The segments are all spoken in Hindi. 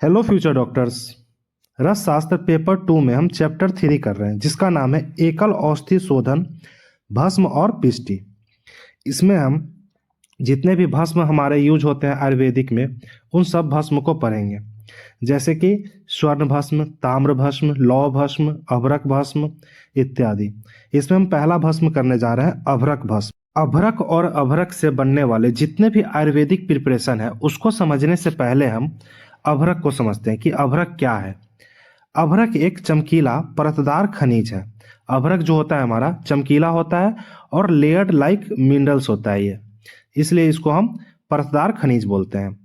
Hello future doctors. रस शास्त्र पेपर 2 में हम चैप्टर 3 कर रहे हैं जिसका नाम है एकल औषधि शोधन भस्म और पिष्टि। इसमें हम जितने भी भस्म हमारे यूज होते हैं आयुर्वेदिक में उन सब भस्म को पढ़ेंगे, जैसे कि स्वर्ण भस्म, ताम्र भस्म, लौह भस्म, अभ्रक भस्म इत्यादि। इसमें हम पहला भस्म करने जा रहे हैं अभ्रक भस्म। अभ्रक और अभ्रक से बनने वाले जितने भी आयुर्वेदिक प्रिपरेशन है उसको समझने से पहले हम अभ्रक को समझते हैं कि अभ्रक क्या है। अभ्रक एक चमकीला परतदार खनिज है। अभ्रक जो होता है हमारा चमकीला होता है और लेयर्ड लाइक मिनरल्स होता है ये, इसलिए इसको हम परतदार खनिज बोलते हैं।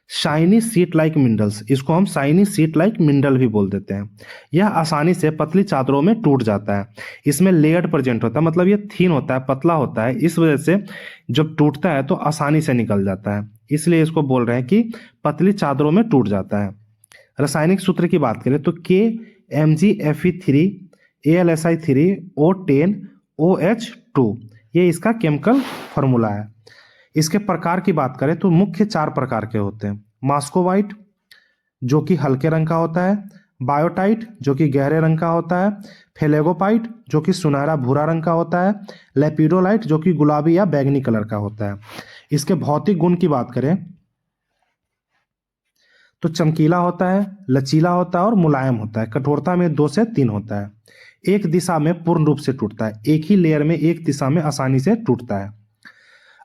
शाइनी सीट लाइक मिनरल्स, इसको हम शाइनी सीट लाइक मिनरल भी बोल देते हैं। यह आसानी से पतली चादरों में टूट जाता है। इसमें लेयर्ड प्रेजेंट होता है, मतलब ये थीन होता है, पतला होता है, इस वजह से जब टूटता है तो आसानी से निकल जाता है, इसलिए इसको बोल रहे हैं कि पतली चादरों में टूट जाता है। रासायनिक सूत्र की बात करें तो KMgFe3 AlSi3 O10 OH2 ये इसका केमिकल फॉर्मूला है। इसके प्रकार की बात करें तो मुख्य 4 प्रकार के होते हैं। मास्कोवाइट जो कि हल्के रंग का होता है, बायोटाइट जो कि गहरे रंग का होता है, फेलेगोपाइट जो कि सुनहरा भूरा रंग का होता है, लेपिडोलाइट जो कि गुलाबी या बैंगनी कलर का होता है। इसके भौतिक गुण की बात करें तो चमकीला होता है, लचीला होता है और मुलायम होता है। कठोरता में 2 से 3 होता है। एक दिशा में पूर्ण रूप से टूटता है, एक ही लेयर में एक दिशा में आसानी से टूटता है।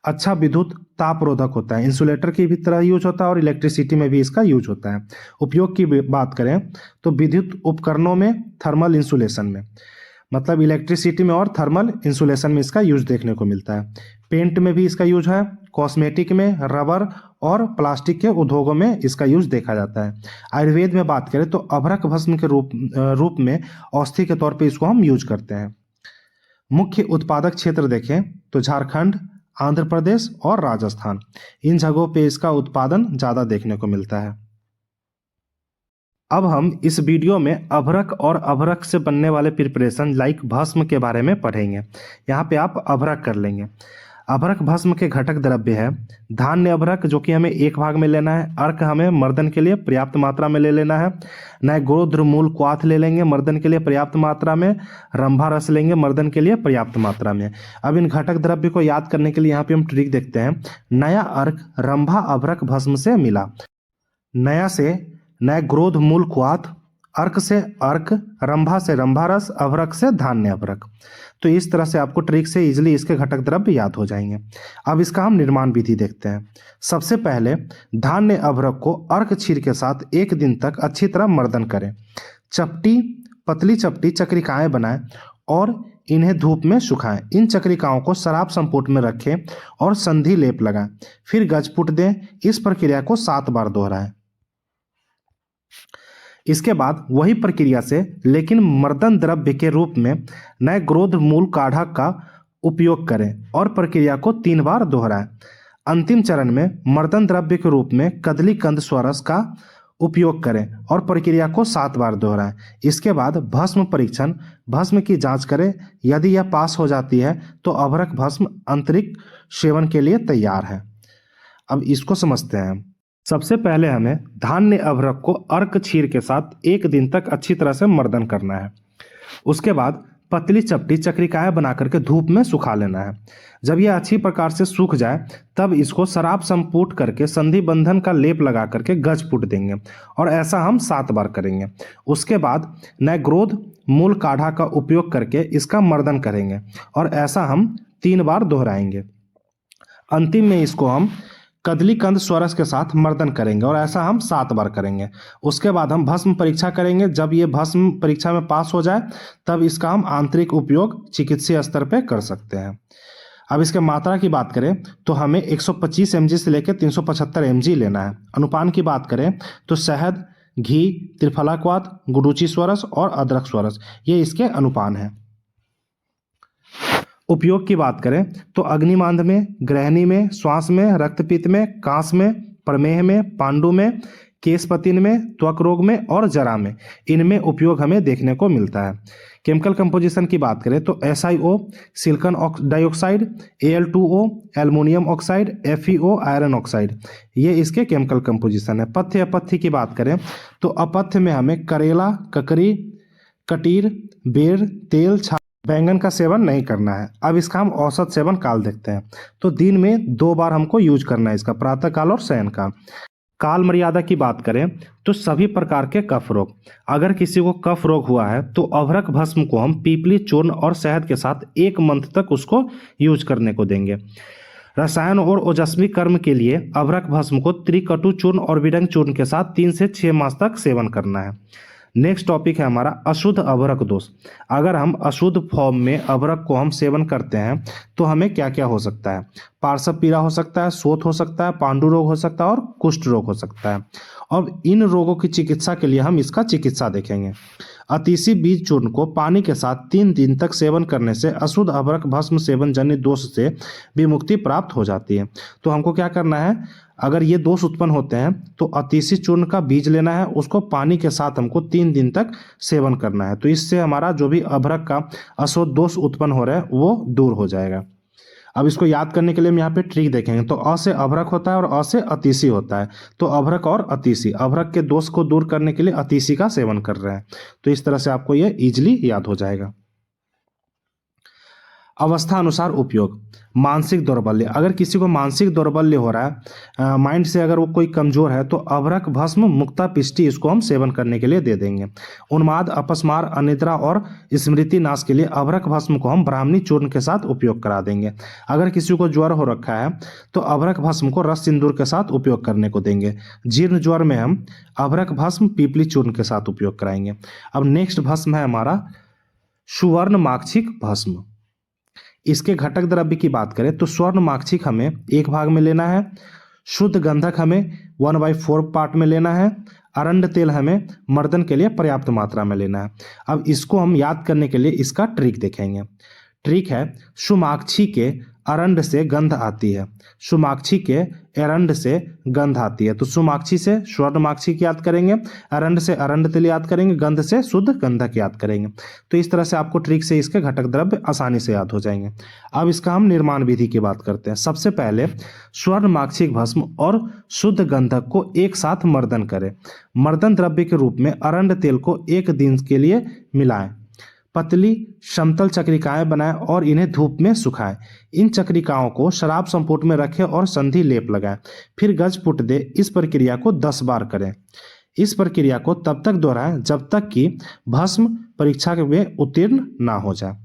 अच्छा विद्युत तापरोधक होता है, इंसुलेटर की भी तरह यूज होता है और इलेक्ट्रिसिटी में भी इसका यूज होता है। उपयोग की बात करें तो विद्युत उपकरणों में, थर्मल इंसुलेशन में, मतलब इलेक्ट्रिसिटी में और थर्मल इंसुलेशन में इसका यूज देखने को मिलता है। पेंट में भी इसका यूज है, कॉस्मेटिक में, रबर और प्लास्टिक के उद्योगों में इसका यूज देखा जाता है। आयुर्वेद में बात करें तो अभ्रक भस्म के रूप में औषधि के तौर पे इसको हम यूज करते हैं। मुख्य उत्पादक क्षेत्र देखें तो झारखंड, आंध्र प्रदेश और राजस्थान, इन जगहों पे इसका उत्पादन ज़्यादा देखने को मिलता है। अब हम इस वीडियो में अभ्रक और अभ्रक से बनने वाले प्रिपरेशन लाइक भस्म के बारे में पढ़ेंगे। यहाँ पे आप अभ्रक कर लेंगे। अभ्रक भस्म के घटक द्रव्य है धान्य अभ्रक जो कि हमें 1 भाग में लेना है। अर्क हमें मर्दन के लिए पर्याप्त मात्रा में ले लेना है। नैग्रोध्र मूल क्वाथ ले लेंगे मर्दन के लिए पर्याप्त मात्रा में। रंभा रस लेंगे मर्दन के लिए पर्याप्त मात्रा में। अब इन घटक द्रव्य को याद करने के लिए यहाँ पे हम ट्रिक देखते हैं। नया अर्क रंभा अभ्रक भस्म से मिला। नया से नैग्रोध मूल क्वाथ, अर्क से अर्क, रंभा से रंभा रस, अभ्रक से धान्य अभ्रक। तो इस तरह से आपको ट्रिक से इजीली इसके घटक द्रव्य याद हो जाएंगे। अब इसका हम निर्माण विधि देखते हैं। सबसे पहले धान्य अभ्रक को अर्क क्षीर के साथ 1 दिन तक अच्छी तरह मर्दन करें। पतली चपटी चक्रिकाएं बनाएं और इन्हें धूप में सुखाएं। इन चक्रिकाओं को शराब संपुट में रखें और संधि लेप लगाएं, फिर गजपुट दें। इस प्रक्रिया को 7 बार दोहराएं। इसके बाद वही प्रक्रिया से लेकिन मर्दन द्रव्य के रूप में नए ग्रोध मूल काढ़ा का उपयोग करें और प्रक्रिया को 3 बार दोहराएं। अंतिम चरण में मर्दन द्रव्य के रूप में कदली कंद स्वरस का उपयोग करें और प्रक्रिया को 7 बार दोहराएं। इसके बाद भस्म परीक्षण, भस्म की जांच करें। यदि यह पास हो जाती है तो अभ्रक भस्म आंतरिक सेवन के लिए तैयार है। अब इसको समझते हैं। सबसे पहले हमें धान्य अभ्रक को अर्क क्षीर के साथ 1 दिन तक अच्छी तरह से मर्दन करना है। उसके बाद पतली चपटी चक्रिकाएं बना करके धूप में सुखा लेना है। जब यह अच्छी प्रकार से सूख जाए तब इसको शराब संपुट करके संधि बंधन का लेप लगा करके गजपुट देंगे और ऐसा हम 7 बार करेंगे। उसके बाद नैग्रोध मूल काढ़ा का उपयोग करके इसका मर्दन करेंगे और ऐसा हम 3 बार दोहराएंगे। अंतिम में इसको हम कदली कंद स्वरस के साथ मर्दन करेंगे और ऐसा हम 7 बार करेंगे। उसके बाद हम भस्म परीक्षा करेंगे। जब ये भस्म परीक्षा में पास हो जाए तब इसका हम आंतरिक उपयोग चिकित्सीय स्तर पे कर सकते हैं। अब इसके मात्रा की बात करें तो हमें 125 mg से लेकर 375 mg लेना है। अनुपान की बात करें तो शहद, घी, त्रिफला क्वाथ, गुडुचि स्वरस और अदरक स्वरस, ये इसके अनुपान है। उपयोग की बात करें तो अग्निमांद में, ग्रहणी में, श्वास में, रक्तपित्त में, कांस में, प्रमेह में, पांडु में, केशपतिन में, त्वक रोग में और जरा में इनमें उपयोग हमें देखने को मिलता है। केमिकल कंपोजिशन की बात करें तो SiO silicon dioxide, Al2O aluminium oxide, FeO iron oxide, ये इसके केमिकल कंपोजिशन है। पथ्य अपथ्य की बात करें तो अपथ्य में हमें करेला, ककड़ी, कटीर, बेर, तेल, बैंगन का सेवन नहीं करना है। अब इसका हम औसत सेवन काल देखते हैं। तो दिन में 2 बार हमको यूज करना है इसका, प्रातः काल और शयन काल। काल मर्यादा की बात करें तो सभी प्रकार के कफ रोग, अगर किसी को कफ रोग हुआ है तो अभ्रक भस्म को हम पीपली चूर्ण और शहद के साथ 1 मंथ तक उसको यूज करने को देंगे। रसायन और ओजस्वी कर्म के लिए अभ्रक भस्म को त्रिकटु चूर्ण और विरंग चूर्ण के साथ 3 से 6 मास तक सेवन करना है। नेक्स्ट टॉपिक है हमारा अशुद्ध अभ्रक दोष। अगर हम अशुद्ध फॉर्म में अभ्रक को हम सेवन करते हैं तो हमें क्या क्या हो सकता है? पार्श्व पीड़ा हो सकता है, शोथ हो सकता है, पांडु रोग हो सकता है और कुष्ठ रोग हो सकता है। अब इन रोगों की चिकित्सा के लिए हम इसका चिकित्सा देखेंगे। अतिशी बीज चूर्ण को पानी के साथ 3 दिन तक सेवन करने से अशुद्ध अभ्रक भस्म सेवन जनित दोष से विमुक्ति प्राप्त हो जाती है। तो हमको क्या करना है, अगर ये दोष उत्पन्न होते हैं तो अतिशी चूर्ण का बीज लेना है, उसको पानी के साथ हमको 3 दिन तक सेवन करना है। तो इससे हमारा जो भी अभ्रक का अशुद्ध दोष उत्पन्न हो रहा है वो दूर हो जाएगा। अब इसको याद करने के लिए हम यहाँ पे ट्रिक देखेंगे। तो अ से अभ्रक होता है और अ से अतिशी होता है। तो अभ्रक और अतिशी, अभ्रक के दोष को दूर करने के लिए अतिशी का सेवन कर रहे हैं। तो इस तरह से आपको ये इजिली याद हो जाएगा। अवस्था अनुसार उपयोग। मानसिक दौर्बल्य, अगर किसी को मानसिक दौर्बल्य हो रहा है, माइंड से अगर वो कोई कमजोर है तो अभ्रक भस्म मुक्ता पिष्टी इसको हम सेवन करने के लिए दे देंगे। उन्माद, अपस्मार, अनिद्रा और स्मृति नाश के लिए अभ्रक भस्म को हम ब्राह्मणी चूर्ण के साथ उपयोग करा देंगे। अगर किसी को ज्वर हो रखा है तो अभ्रक भस्म को रस सिंदूर के साथ उपयोग करने को देंगे। जीर्ण ज्वर में हम अभ्रक भस्म पीपली चूर्ण के साथ उपयोग कराएंगे। अब नेक्स्ट भस्म है हमारा सुवर्ण माक्षिक भस्म। इसके घटक द्रव्य की बात करें तो स्वर्ण माक्षिक हमें 1 भाग में लेना है, शुद्ध गंधक हमें 1/4 पार्ट में लेना है, अरंड तेल हमें मर्दन के लिए पर्याप्त मात्रा में लेना है। अब इसको हम याद करने के लिए इसका ट्रिक देखेंगे। ट्रिक है, सुमाक्षी के अरंड से गंध आती है, सुमाक्षी के एरंड से गंध आती है। तो सुमाक्षी से स्वर्णमाक्षी की याद करेंगे, अरंड से अरंड तेल याद करेंगे, गंध से शुद्ध गंधक याद करेंगे। तो इस तरह से आपको ट्रिक से इसके घटक द्रव्य आसानी से याद हो जाएंगे। अब इसका हम निर्माण विधि की बात करते हैं। सबसे पहले स्वर्णमाक्षिक भस्म और शुद्ध गंधक को एक साथ मर्दन करें। मर्दन द्रव्य के रूप में अरंड तेल को 1 दिन के लिए मिलाएं। पतली समतल चक्रिकाएं बनाएं और इन्हें धूप में सुखाएं। इन चक्रिकाओं को शराब संपुट में रखें और संधि लेप लगाएं। फिर गजपुट दे। इस प्रक्रिया को 10 बार करें। इस प्रक्रिया को तब तक दोहराएं जब तक कि भस्म परीक्षा में उत्तीर्ण ना हो जाए।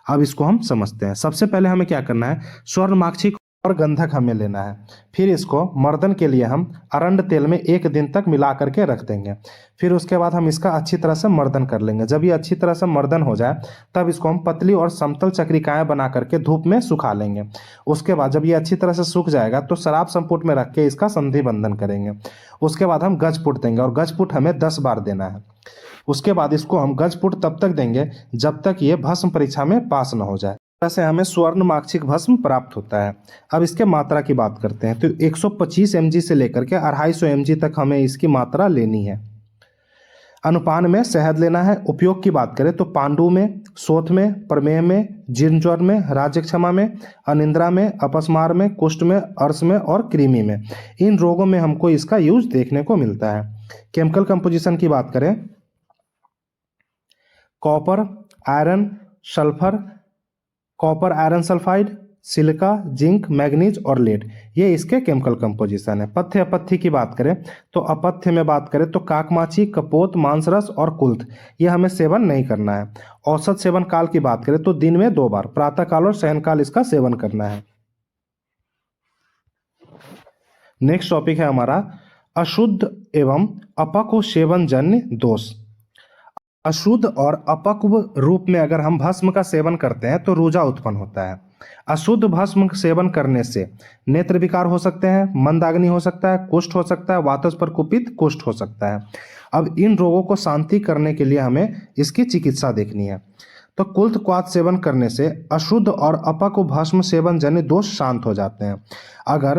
अब इसको हम समझते हैं। सबसे पहले हमें क्या करना है, स्वर्णमाक्षी और गंधक हमें लेना है। फिर इसको मर्दन के लिए हम अरंड तेल में 1 दिन तक मिला करके रख देंगे। फिर उसके बाद हम इसका अच्छी तरह से मर्दन कर लेंगे। जब ये अच्छी तरह से मर्दन हो जाए तब इसको हम पतली और समतल चक्रिकाएं बना करके धूप में सुखा लेंगे। उसके बाद जब ये अच्छी तरह से सूख जाएगा तो शराब संपुट में रख के इसका संधि बंधन करेंगे। उसके बाद हम गजपुट देंगे और गजपुट हमें 10 बार देना है। उसके बाद इसको हम गजपुट तब तक देंगे जब तक ये भस्म परीक्षा में पास न हो जाए। से हमें स्वर्ण माक्षिक भस्म प्राप्त होता है। अब इसके मात्रा की बात करते हैं। तो 125 mg से लेकर के 250 mg तक हमें इसकी मात्रा लेनी है। अनुपान में शहद लेना है। उपयोग की बात करें तो पांडु में, शोथ में, प्रमेह में, जीर्ण ज्वर में, राज्यक्षमा में, अनिद्रा में, अपस्मार में, कुष्ठ में, अर्श में और कृमि में, इन रोगों में हमको इसका यूज देखने को मिलता है। केमिकल कंपोजिशन की बात करें, copper, iron, sulphur, copper iron sulphide, silica, zinc, manganese और लेड, ये इसके केमिकल कंपोजिशन है। पथ्य अपथ्य की बात करें तो अपथ्य में बात करें तो काकमाची, कपोत, मांसरस और कुल्थ, ये हमें सेवन नहीं करना है। औसत सेवन काल की बात करें तो दिन में 2 बार, प्रातः काल और शयन काल इसका सेवन करना है। नेक्स्ट टॉपिक है हमारा अशुद्ध एवं अपक्व सेवन जन्य दोष। अशुद्ध और अपक्व रूप में अगर हम भस्म का सेवन करते हैं तो रूजा उत्पन्न होता है। अशुद्ध भस्म सेवन करने से नेत्र विकार हो सकते हैं, मंदाग्नि हो सकता है, कुष्ठ हो सकता है, वातज कुपित कुष्ठ हो सकता है। अब इन रोगों को शांति करने के लिए हमें इसकी चिकित्सा देखनी है। तो कुल्थ क्वाथ सेवन करने से अशुद्ध और अपक भस्म सेवन जन्य दोष शांत हो जाते हैं। अगर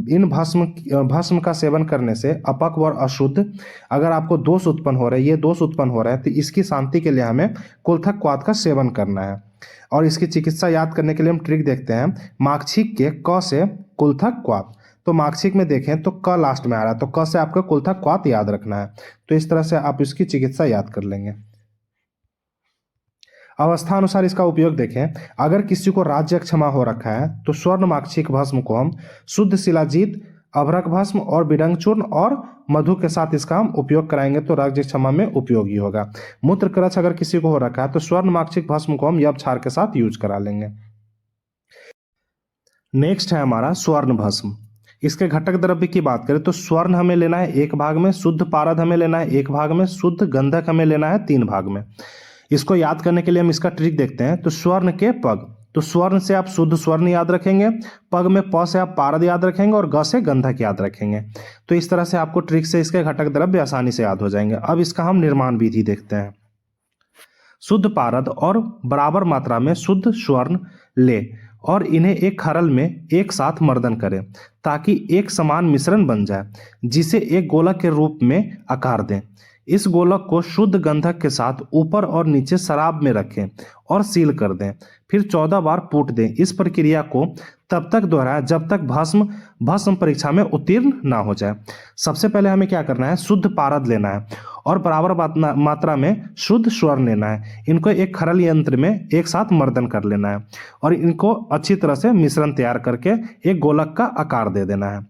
इन भस्म का सेवन करने से अपक और अशुद्ध अगर आपको दोष उत्पन्न हो रहे हैं, ये दोष उत्पन्न हो रहे हैं, तो इसकी शांति के लिए हमें कुल्थक क्वाथ का सेवन करना है। और इसकी चिकित्सा याद करने के लिए हम ट्रिक देखते हैं। माक्षिक के क से कुल्थक क्वाथ, तो माक्षिक में देखें तो क लास्ट में आ रहा है, तो क से आपको कुल्थक क्वाथ याद रखना है। तो इस तरह से आप इसकी चिकित्सा याद कर लेंगे। अवस्था अनुसार इसका उपयोग देखें। अगर किसी को राज्य क्षमा हो रखा है तो स्वर्ण माक्षिक भस्म को हम शुद्ध शिलाजीत, अभ्रक भस्म और बिडंग चूर्ण और मधु के साथ इसका हम उपयोग कराएंगे तो राज्य क्षमा में उपयोगी होगा। मूत्र कलश अगर किसी को हो रखा है तो स्वर्ण माक्षिक भस्म को हम यब क्षार के साथ यूज करा लेंगे। नेक्स्ट है हमारा स्वर्ण भस्म। इसके घटक द्रव्य की बात करें तो स्वर्ण हमें लेना है 1 भाग में, शुद्ध पारद हमें लेना है 1 भाग में, शुद्ध गंधक हमें लेना है 3 भाग में। इसको याद करने के लिए हम इसका ट्रिक देखते हैं। तो स्वर्ण के पग, तो स्वर्ण से आप शुद्ध स्वर्ण याद रखेंगे, पग में प से आप पारद याद रखेंगे और ग से गंधक याद रखेंगे। तो इस तरह से आपको ट्रिक से इसके घटक द्रव्य आसानी से याद हो जाएंगे। अब इसका हम निर्माण विधि देखते हैं। शुद्ध पारद और बराबर मात्रा में शुद्ध स्वर्ण ले और इन्हें एक खरल में एक साथ मर्दन करें ताकि एक समान मिश्रण बन जाए, जिसे एक गोलक के रूप में आकार दें। इस गोलक को शुद्ध गंधक के साथ ऊपर और नीचे शराब में रखें और सील कर दें। फिर 14 बार फूट दें। इस प्रक्रिया को तब तक दोहराएं जब तक भस्म परीक्षा में उत्तीर्ण ना हो जाए। सबसे पहले हमें क्या करना है, शुद्ध पारद लेना है और बराबर मात्रा में शुद्ध स्वर्ण लेना है। इनको एक खरल यंत्र में एक साथ मर्दन कर लेना है और इनको अच्छी तरह से मिश्रण तैयार करके एक गोलक का आकार दे देना है।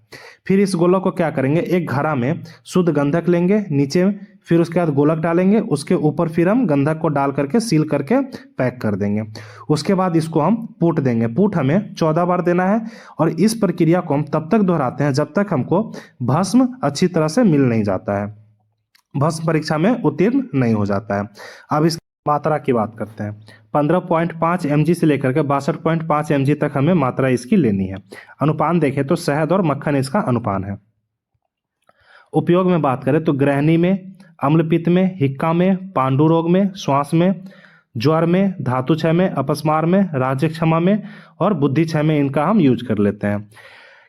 फिर इस गोलक को क्या करेंगे, एक घड़ा में शुद्ध गंधक लेंगे नीचे, फिर उसके बाद गोलक डालेंगे, उसके ऊपर फिर हम गंधक को डाल करके सील करके पैक कर देंगे। उसके बाद इसको हम पूट देंगे। पूट हमें 14 बार देना है और इस प्रक्रिया को हम तब तक दोहराते हैं जब तक हमको भस्म अच्छी तरह से मिल नहीं जाता है, भस्म परीक्षा में उत्तीर्ण नहीं हो जाता है। अब इस मात्रा की बात करते हैं। 15.5 mg से लेकर के 62.5 mg तक हमें मात्रा इसकी लेनी है। अनुपान देखें तो शहद और मक्खन इसका अनुपान है। उपयोग में बात करें तो गृहिणी में, अम्लपित्त में, हिक्का में, पांडु रोग में, श्वास में, ज्वर में, धातु क्षय में, अपस्मार में, राज्य क्षमा में और बुद्धि क्षय में इनका हम यूज कर लेते हैं।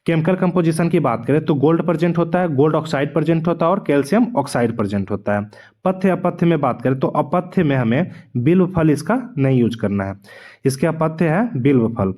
केमिकल कंपोजिशन की बात करें तो गोल्ड प्रेजेंट होता है, गोल्ड ऑक्साइड प्रेजेंट होता है और कैल्शियम ऑक्साइड प्रेजेंट होता है। पथ्य अपथ्य में बात करें तो अपथ्य में हमें बिल्व फल इसका नहीं यूज करना है, इसके अपथ्य है बिल्व फल।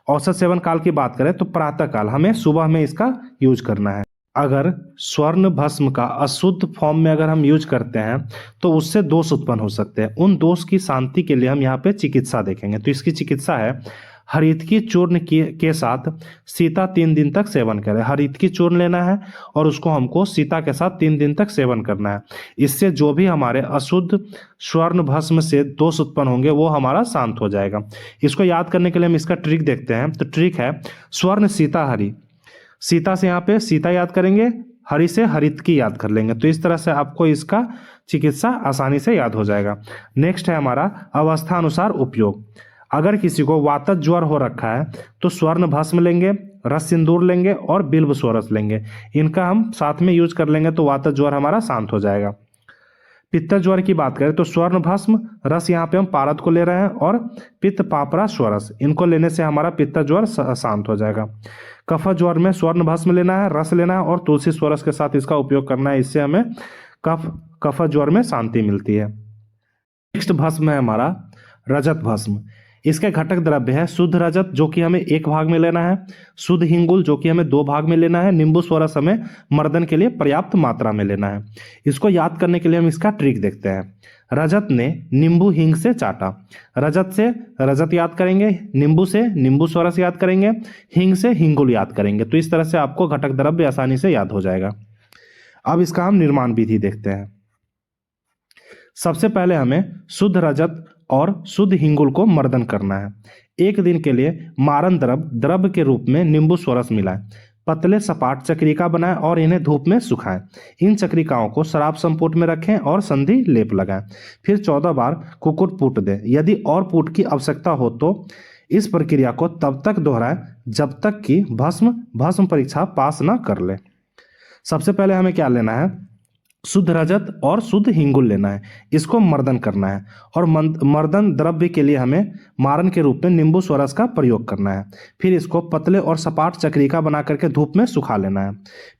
औसत सेवन काल की बात करें तो प्रातः काल, हमें सुबह में इसका यूज करना है। अगर स्वर्ण भस्म का अशुद्ध फॉर्म में अगर हम यूज करते हैं तो उससे दोष उत्पन्न हो सकते हैं। उन दोष की शांति के लिए हम यहाँ पे चिकित्सा देखेंगे। तो इसकी चिकित्सा है, हरितकी चूर्ण के साथ सीता 3 दिन तक सेवन करें। हरितकी चूर्ण लेना है और उसको हमको सीता के साथ 3 दिन तक सेवन करना है। इससे जो भी हमारे अशुद्ध स्वर्ण भस्म से दोष उत्पन्न होंगे वो हमारा शांत हो जाएगा। इसको याद करने के लिए हम इसका ट्रिक देखते हैं। तो ट्रिक है स्वर्ण सीता हरि। सीता से यहाँ पे सीता याद करेंगे, हरि से हरितकी याद कर लेंगे। तो इस तरह से आपको इसका चिकित्सा आसानी से याद हो जाएगा। नेक्स्ट है हमारा अवस्था अनुसार उपयोग। अगर किसी को वातज ज्वर हो रखा है तो स्वर्ण भस्म लेंगे, रस सिंदूर लेंगे और बिल्व सोरस लेंगे। इनका हम साथ में यूज कर लेंगे तो वातज ज्वर हमारा शांत हो जाएगा। पित्त ज्वर की बात करें तो स्वर्ण भस्म, रस यहाँ पे हम पारद को ले रहे हैं और पित्त पापरा स्वरस, इनको लेने से हमारा पित्त ज्वर शांत हो जाएगा। कफ ज्वर में स्वर्ण भस्म लेना है, रस लेना है और तुलसी स्वरस के साथ इसका उपयोग करना है। इससे हमें कफ ज्वर में शांति मिलती है। नेक्स्ट भस्म है हमारा रजत भस्म। इसके घटक द्रव्य है शुद्ध रजत जो कि हमें 1 भाग में लेना है, शुद्ध हिंगुल जो कि हमें 2 भाग में लेना है, नींबू स्वरस हमें मर्दन के लिए पर्याप्त मात्रा में लेना है। इसको याद करने के लिए हम इसका ट्रिक देखते हैं। रजत ने नींबू हिंग से चाटा। रजत से रजत याद करेंगे, नींबू से नींबू स्वरस याद करेंगे, हिंग से हिंगुल याद करेंगे। तो इस तरह से आपको घटक द्रव्य आसानी से याद हो जाएगा। अब इसका हम निर्माण विधि देखते हैं। सबसे पहले हमें शुद्ध रजत और शुद्ध हिंगुल को मर्दन करना है। 1 दिन के लिए मारन द्रव्य के रूप में नींबू स्वरस मिलाएं, पतले सपाट चक्रिका बनाएं और इन्हें धूप में सुखाएं। इन चक्रिकाओं को शराब संपुट में रखें और संधि लेप लगाएं। फिर 14 बार कुकुट पूट दें। यदि और पूट की आवश्यकता हो तो इस प्रक्रिया को तब तक दोहराएं जब तक कि भस्म परीक्षा पास न कर ले। सबसे पहले हमें क्या लेना है, शुद्ध रजत और शुद्ध हिंगुल लेना है, इसको मर्दन करना है। और मर्दन द्रव्य के लिए हमें मारन के रूप में नींबू स्वरस का प्रयोग करना है। फिर इसको पतले और सपाट चक्रिका बना करके धूप में सुखा लेना है।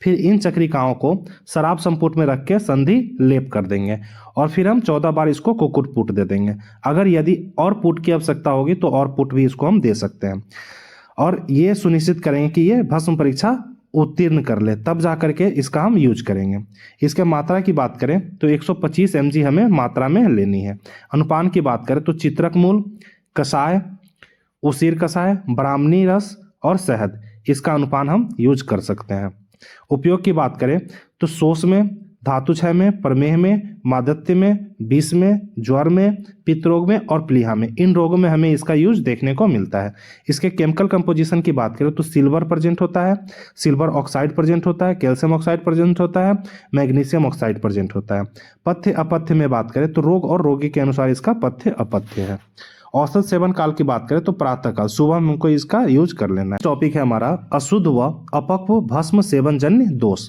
फिर इन चक्रिकाओं को शराब संपुट में रख के संधि लेप कर देंगे और फिर हम 14 बार इसको कुक्कुट पुट दे देंगे। अगर यदि और पुट की आवश्यकता होगी तो और पुट भी इसको हम दे सकते हैं। और ये सुनिश्चित करेंगे कि ये भस्म परीक्षा उत्तीर्ण कर ले, तब जा करके इसका हम यूज करेंगे। इसके मात्रा की बात करें तो 125 mg हमें मात्रा में लेनी है। अनुपान की बात करें तो चित्रक मूल, कषाय, उसीर कषाय, ब्राह्मणी रस और शहद, इसका अनुपान हम यूज कर सकते हैं। उपयोग की बात करें तो शोष में, धातु क्षय में, प्रमेह में, मादत्य में, विष में, ज्वर में, पित्त रोग में और प्लीहा में, इन रोगों में हमें इसका यूज देखने को मिलता है। इसके केमिकल कंपोजिशन की बात करें तो सिल्वर प्रेजेंट होता है, सिल्वर ऑक्साइड प्रेजेंट होता है, कैल्शियम ऑक्साइड प्रेजेंट होता है, मैग्नीशियम ऑक्साइड प्रेजेंट होता है। पथ्य अपथ्य में बात करें तो रोग और रोगी के अनुसार इसका पथ्य अपथ्य है। औसत सेवन काल की बात करें तो प्रातः काल, सुबह में हमको इसका यूज कर लेना है। टॉपिक है हमारा अशुद्ध व अपक्व भस्म सेवन जन्य दोष।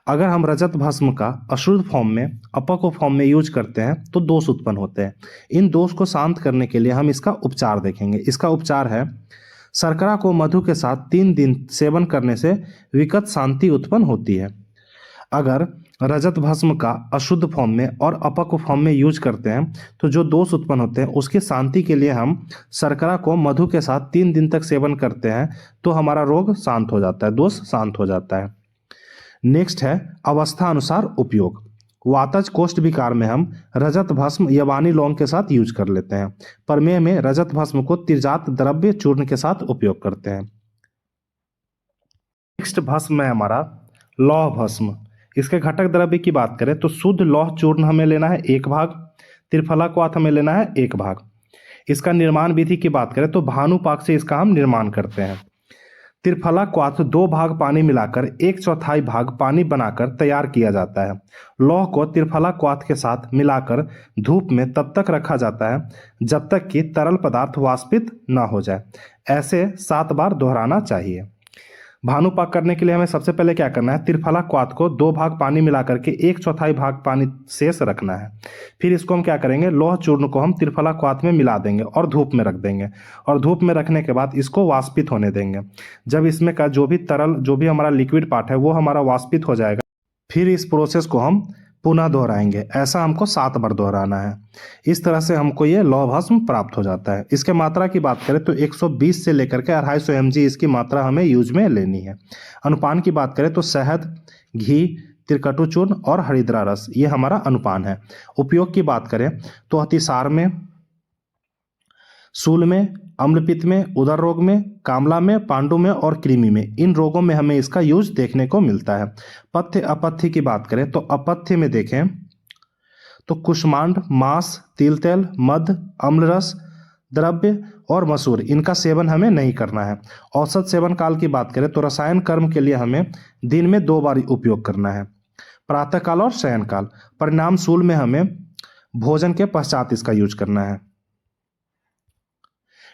अगर हम रजत भस्म का अशुद्ध फॉर्म में, अपक्व फॉर्म में यूज करते हैं तो दोष उत्पन्न होते हैं। इन दोष को शांत करने के लिए हम इसका उपचार देखेंगे। इसका उपचार है, शर्करा को मधु के साथ 3 दिन सेवन करने से विकट शांति उत्पन्न होती है। अगर रजत भस्म का अशुद्ध फॉर्म में और अपक्व फॉर्म में यूज करते हैं तो जो दोष उत्पन्न होते हैं उसकी शांति के लिए हम शर्करा को मधु के साथ 3 दिन तक सेवन करते हैं तो हमारा रोग शांत हो जाता है, दोष शांत हो जाता है। नेक्स्ट है अवस्था अनुसार उपयोग। वातज कोष्ठ विकार में हम रजत भस्म यवानी लौंग के साथ यूज कर लेते हैं। प्रमेह में रजत भस्म को तिर्जात द्रव्य चूर्ण के साथ उपयोग करते हैं। नेक्स्ट भस्म है हमारा लौह भस्म। इसके घटक द्रव्य की बात करें तो शुद्ध लौह चूर्ण हमें लेना है 1 भाग, त्रिफला क्वाथ हमें लेना है 1 भाग। इसका निर्माण विधि की बात करें तो भानुपाक से इसका हम निर्माण करते हैं। त्रिफला क्वाथ 2 भाग पानी मिलाकर 1/4 भाग पानी बनाकर तैयार किया जाता है। लौह को त्रिफला क्वाथ के साथ मिलाकर धूप में तब तक रखा जाता है जब तक कि तरल पदार्थ वाष्पित न हो जाए। ऐसे 7 बार दोहराना चाहिए। भानुपाक करने के लिए हमें सबसे पहले क्या करना है, त्रिफला क्वाथ को 2 भाग पानी मिलाकर के 1/4 भाग पानी शेष रखना है। फिर इसको हम क्या करेंगे, लौह चूर्ण को हम त्रिफला क्वाथ में मिला देंगे और धूप में रख देंगे और धूप में रखने के बाद इसको वाष्पित होने देंगे। जब इसमें का जो भी तरल, जो भी हमारा लिक्विड पार्ट है वो हमारा वाष्पित हो जाएगा, फिर इस प्रोसेस को हम पुनः दोहराएंगे। ऐसा हमको 7 बार दोहराना है। इस तरह से हमको ये लौह भस्म प्राप्त हो जाता है। इसके मात्रा की बात करें तो 120 से लेकर के 250 mg इसकी मात्रा हमें यूज में लेनी है। अनुपान की बात करें तो शहद, घी, त्रिकटु चूर्ण और हरिद्रा रस, ये हमारा अनुपान है। उपयोग की बात करें तो अतिसार में, शूल में, अम्लपित्त में, उदर रोग में, कामला में, पांडु में और कृमि में, इन रोगों में हमें इसका यूज देखने को मिलता है। पथ्य अपथ्य की बात करें तो अपथ्य में देखें तो कुष्मांड, मांस, तिल तेल, मध, अम्लरस द्रव्य और मसूर, इनका सेवन हमें नहीं करना है। औसत सेवन काल की बात करें तो रसायन कर्म के लिए हमें दिन में 2 बार उपयोग करना है, प्रातःकाल और शयन काल। परिणाम शूल में हमें भोजन के पश्चात इसका यूज करना है।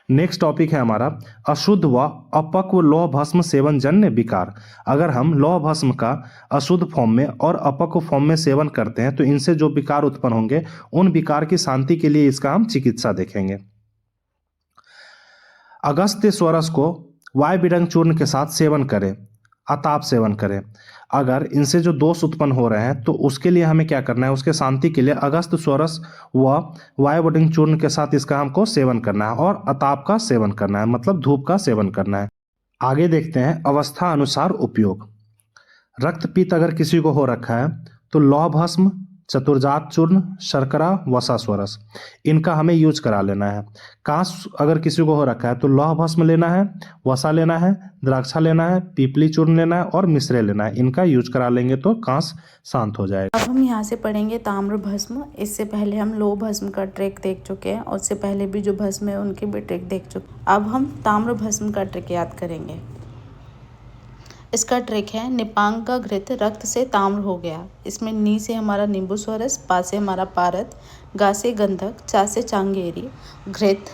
नेक्स्ट टॉपिक है हमारा अशुद्ध व अपक्व लौह भस्म सेवन जन्य विकार। अगर हम लौह भस्म का अशुद्ध फॉर्म में और अपक्व फॉर्म में सेवन करते हैं तो इनसे जो विकार उत्पन्न होंगे उन विकार की शांति के लिए इसका हम चिकित्सा देखेंगे। अगस्त्य स्वरस को वायबिडंग चूर्ण के साथ सेवन करें, अताप सेवन करें। अगर इनसे जो दोष उत्पन्न हो रहे हैं तो उसके लिए हमें क्या करना है, उसके शांति के लिए अगस्त स्वरस व वायबिडंग चूर्ण के साथ इसका हमको सेवन करना है और अताप का सेवन करना है, मतलब धूप का सेवन करना है। आगे देखते हैं अवस्था अनुसार उपयोग। रक्तपित्त अगर किसी को हो रखा है तो लौह भस्म, चतुर्जात चूर्ण, शर्करा, वसा स्वरस, इनका हमें यूज करा लेना है। कांस अगर किसी को हो रखा है तो लौह भस्म लेना है, वसा लेना है, द्राक्षा लेना है, पीपली चूर्ण लेना है और मिश्रे लेना है। इनका यूज करा लेंगे तो कांस शांत हो जाएगा। अब हम यहाँ से पढ़ेंगे ताम्र भस्म। इससे पहले हम लौह भस्म का ट्रिक देख चुके हैं और उससे पहले भी जो भस्म है उनकी भी ट्रिक देख चुके हैं। अब हम ताम्र भस्म का ट्रिक याद करेंगे। इसका ट्रिक है, निपांग का घृत रक्त से ताम्र हो गया। इसमें नी से हमारा नींबू स्वरस, पा से हमारा पारद, गा से गंधक, चा से चांगेरी, घृत,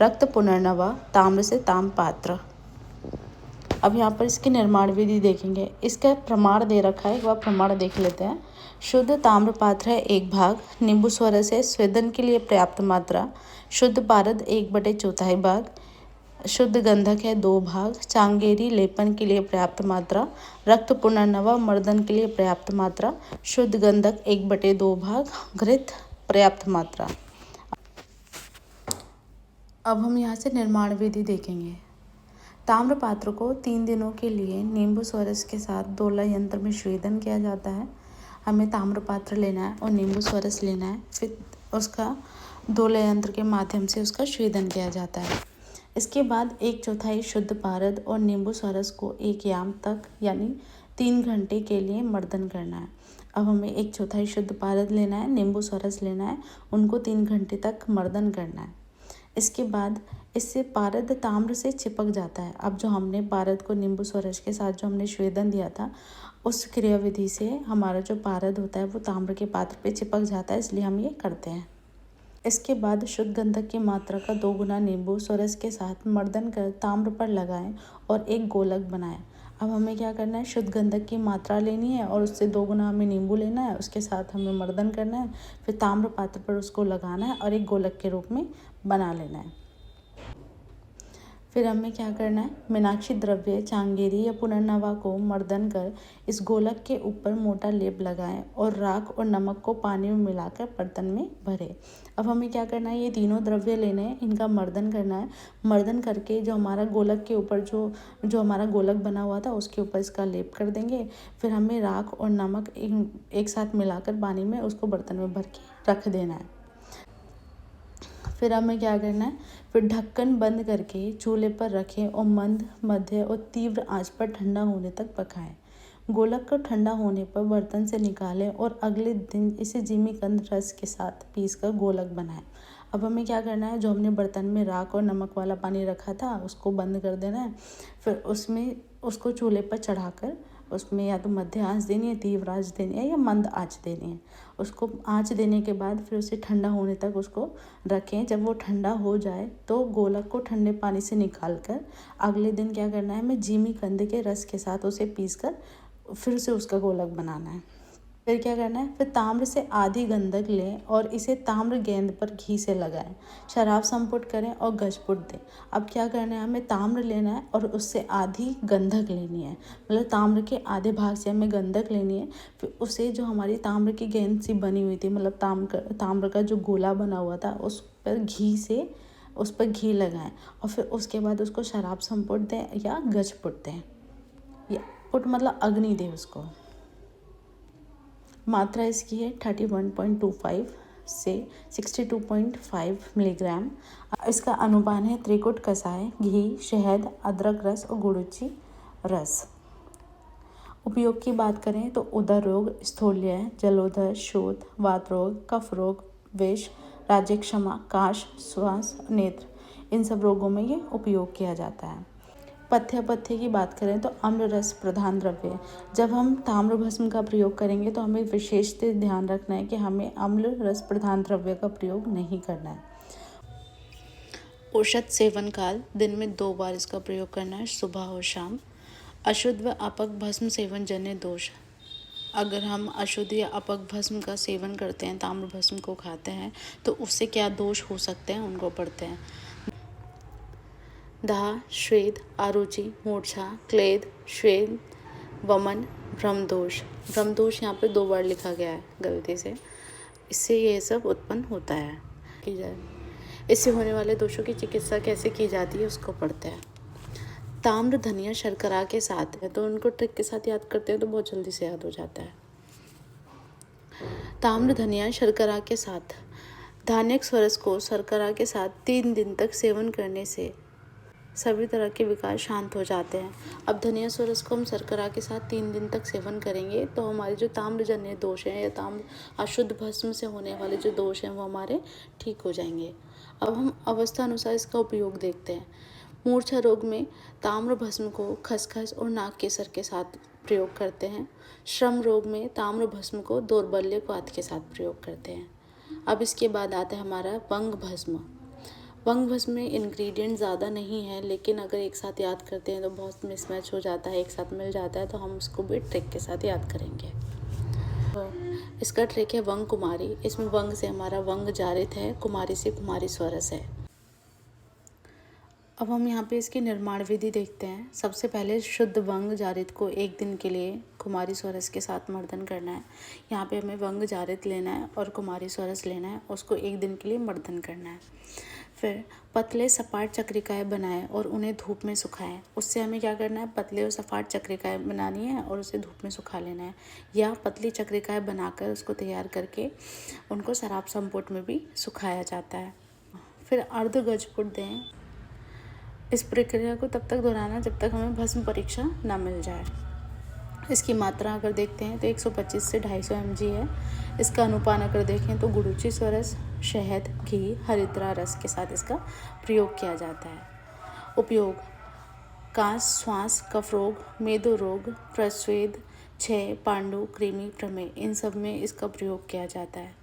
रक्त पुनर्नवा, ताम्र से ताम पात्र। अब यहाँ पर इसकी निर्माण विधि देखेंगे। इसका प्रमाण दे रखा है, एक बार प्रमाण देख लेते हैं। शुद्ध ताम्र पात्र है 1 भाग, नींबू स्वरस है स्वेदन के लिए पर्याप्त मात्रा, शुद्ध पारद 1/4 भाग, शुद्ध गंधक है 2 भाग, चांगेरी लेपन के लिए पर्याप्त मात्रा, रक्त पुनर्नवा मर्दन के लिए पर्याप्त मात्रा, शुद्ध गंधक 1/2 भाग, घृत पर्याप्त मात्रा। अब हम यहाँ से निर्माण विधि देखेंगे। ताम्र पात्र को 3 दिनों के लिए नींबू स्वरस के साथ दोला यंत्र में स्वेदन किया जाता है। हमें ताम्र पात्र लेना है और नींबू स्वरस लेना है, फिर उसका दोला यंत्र के माध्यम से उसका स्वेदन किया जाता है। इसके बाद 1/4 शुद्ध पारद और नींबू स्वरस को 1 याम तक यानी 3 घंटे के लिए मर्दन करना है। अब हमें 1/4 शुद्ध पारद लेना है, नींबू स्वरस लेना है, उनको 3 घंटे तक मर्दन करना है। इसके बाद इससे पारद ताम्र से चिपक जाता है। अब जो हमने पारद को नींबू स्वरस के साथ जो हमने स्वेदन दिया था, उस क्रियाविधि से हमारा जो पारद होता है वो ताम्र के पात्र पे चिपक जाता है, इसलिए हम ये करते हैं। इसके बाद शुद्ध गंधक की मात्रा का 2 गुना नींबू स्वरस के साथ मर्दन कर ताम्र पर लगाएं और एक गोलक बनाएं। अब हमें क्या करना है, शुद्ध गंधक की मात्रा लेनी है और उससे 2 गुना हमें नींबू लेना है, उसके साथ हमें मर्दन करना है, फिर ताम्र पात्र पर उसको लगाना है और एक गोलक के रूप में बना लेना है। फिर हमें क्या करना है, मीनाक्षी द्रव्य चांगेरी या पुनर्नवा को मर्दन कर इस गोलक के ऊपर मोटा लेप लगाएं और राख और नमक को पानी में मिलाकर बर्तन में भरें। अब हमें क्या करना है, ये तीनों द्रव्य लेने हैं, इनका मर्दन करना है। मर्दन करके जो हमारा गोलक के ऊपर जो हमारा गोलक बना हुआ था उसके ऊपर इसका लेप कर देंगे। फिर हमें राख और नमक एक साथ मिलाकर पानी में उसको बर्तन में भर के रख देना है। फिर हमें क्या करना है, फिर ढक्कन बंद करके चूल्हे पर रखें और मंद, मध्य और तीव्र आंच पर ठंडा होने तक पकाएं। गोलक को ठंडा होने पर बर्तन से निकालें और अगले दिन इसे जिमीकंद रस के साथ पीसकर गोलक बनाएं। अब हमें क्या करना है, जो हमने बर्तन में राख और नमक वाला पानी रखा था उसको बंद कर देना है। फिर उसको चूल्हे पर चढ़ाकर उसमें या तो मध्य आंच देनी है, तीव्र आंच देनी है या मंद आंच देनी है। उसको आंच देने के बाद फिर उसे ठंडा होने तक उसको रखें। जब वो ठंडा हो जाए तो गोलक को ठंडे पानी से निकाल कर अगले दिन क्या करना है, हमें जिमीकंद के रस के साथ उसे पीसकर फिर से उसका गोलक बनाना है। फिर क्या करना है, फिर ताम्र से आधी गंधक लें और इसे ताम्र गेंद पर घी से लगाएं, शराब संपुट करें और गजपुट दें। अब क्या करना है, हमें ताम्र लेना है और उससे आधी गंधक लेनी है, मतलब ताम्र के आधे भाग से हमें गंधक लेनी है। फिर उसे जो हमारी ताम्र की गेंद सी बनी हुई थी, मतलब ताम्र का जो गोला बना हुआ था उस पर घी लगाएं और फिर उसके बाद उसको शराब संपुट दें या गजपुट दें, या पुट मतलब अग्नि दें उसको। मात्रा इसकी है 31.25 से 62.5 मिलीग्राम। इसका अनुपान है त्रिकुट कसाय, घी, शहद, अदरक रस और गुड़ची रस। उपयोग की बात करें तो उदर रोग, स्थूल्य, जलोदर, शोथ, वात रोग, कफ रोग, विष, राज्यक्षमा, काश, श्वास, नेत्र, इन सब रोगों में ये उपयोग किया जाता है। पथ्य की बात करें तो अम्ल रस प्रधान द्रव्य। जब हम ताम्र भस्म का प्रयोग करेंगे तो हमें विशेष ध्यान रखना है कि हमें अम्ल रस प्रधान द्रव्य का प्रयोग नहीं करना है। औषध सेवन काल, दिन में 2 बार इसका प्रयोग करना है, सुबह और शाम। अशुद्ध व अपक भस्म सेवन जन्य दोष। अगर हम अशुद्ध या अपक भस्म का सेवन करते हैं, ताम्र भस्म को खाते हैं, तो उससे क्या दोष हो सकते हैं उनको पढ़ते हैं। दाह, श्वेत, अरुचि, मूर्छा, क्लेद, श्वेत, वमन, भ्रमदोष। भ्रमदोष यहाँ पे 2 बार लिखा गया है गलती से, इससे ये सब उत्पन्न होता है। की जाए इससे होने वाले दोषों की चिकित्सा कैसे की जाती है उसको पढ़ते हैं। ताम्र धनिया शर्करा के साथ है, तो उनको ट्रिक के साथ याद करते हैं तो बहुत जल्दी से याद हो जाता है। ताम्र धनिया शर्करा के साथ, धान्यक स्वरस को शर्करा के साथ 3 दिन तक सेवन करने से सभी तरह के विकार शांत हो जाते हैं। अब धनिया स्वरस को हम शर्करा के साथ 3 दिन तक सेवन करेंगे तो हमारे जो ताम्रजन्य दोष हैं या ताम्र अशुद्ध भस्म से होने वाले जो दोष हैं वो हमारे ठीक हो जाएंगे। अब हम अवस्था अनुसार इसका उपयोग देखते हैं। मूर्छा रोग में ताम्र भस्म को खसखस और नाग केसर के साथ प्रयोग करते हैं। श्रम रोग में ताम्र भस्म को दौर्बल्य पात के साथ प्रयोग करते हैं। अब इसके बाद आता है हमारा वंग भस्म। वंग भस्म में इंग्रेडिएंट ज़्यादा नहीं है, लेकिन अगर एक साथ याद करते हैं तो बहुत मिसमैच हो जाता है, एक साथ मिल जाता है, तो हम उसको भी ट्रिक के साथ याद करेंगे। तो इसका ट्रिक है वंग कुमारी। इसमें वंग से हमारा वंग जारित है, कुमारी से कुमारी स्वरस है। अब हम यहाँ पे इसकी निर्माण विधि देखते हैं। सबसे पहले शुद्ध वंग जारित को एक दिन के लिए कुमारी स्वरस के साथ मर्दन करना है। यहाँ पे हमें वंग जारित लेना है और कुमारी स्वरस लेना है, उसको एक दिन के लिए मर्दन करना है। फिर पतले सपाट चक्रिकाएँ बनाएं और उन्हें धूप में सुखाएं। उससे हमें क्या करना है, पतले और सपाट चक्रिकाएँ बनानी है और उसे धूप में सुखा लेना है, या पतली चक्रिकाएँ बनाकर उसको तैयार करके उनको शराब संपुट में भी सुखाया जाता है। फिर अर्ध गजपुट दें। इस प्रक्रिया को तब तक दोहराना जब तक हमें भस्म परीक्षा ना मिल जाए। इसकी मात्रा अगर देखते हैं तो 125 से 250 mg है। इसका अनुपान अगर देखें तो गुड़ूची स्वरस, शहद, घी, हरिद्रा रस के साथ इसका प्रयोग किया जाता है। उपयोग: काश, श्वास, कफ रोग, मेदो रोग, प्रस्वेद, क्षय, पांडु, कृमि, प्रमेह, इन सब में इसका प्रयोग किया जाता है।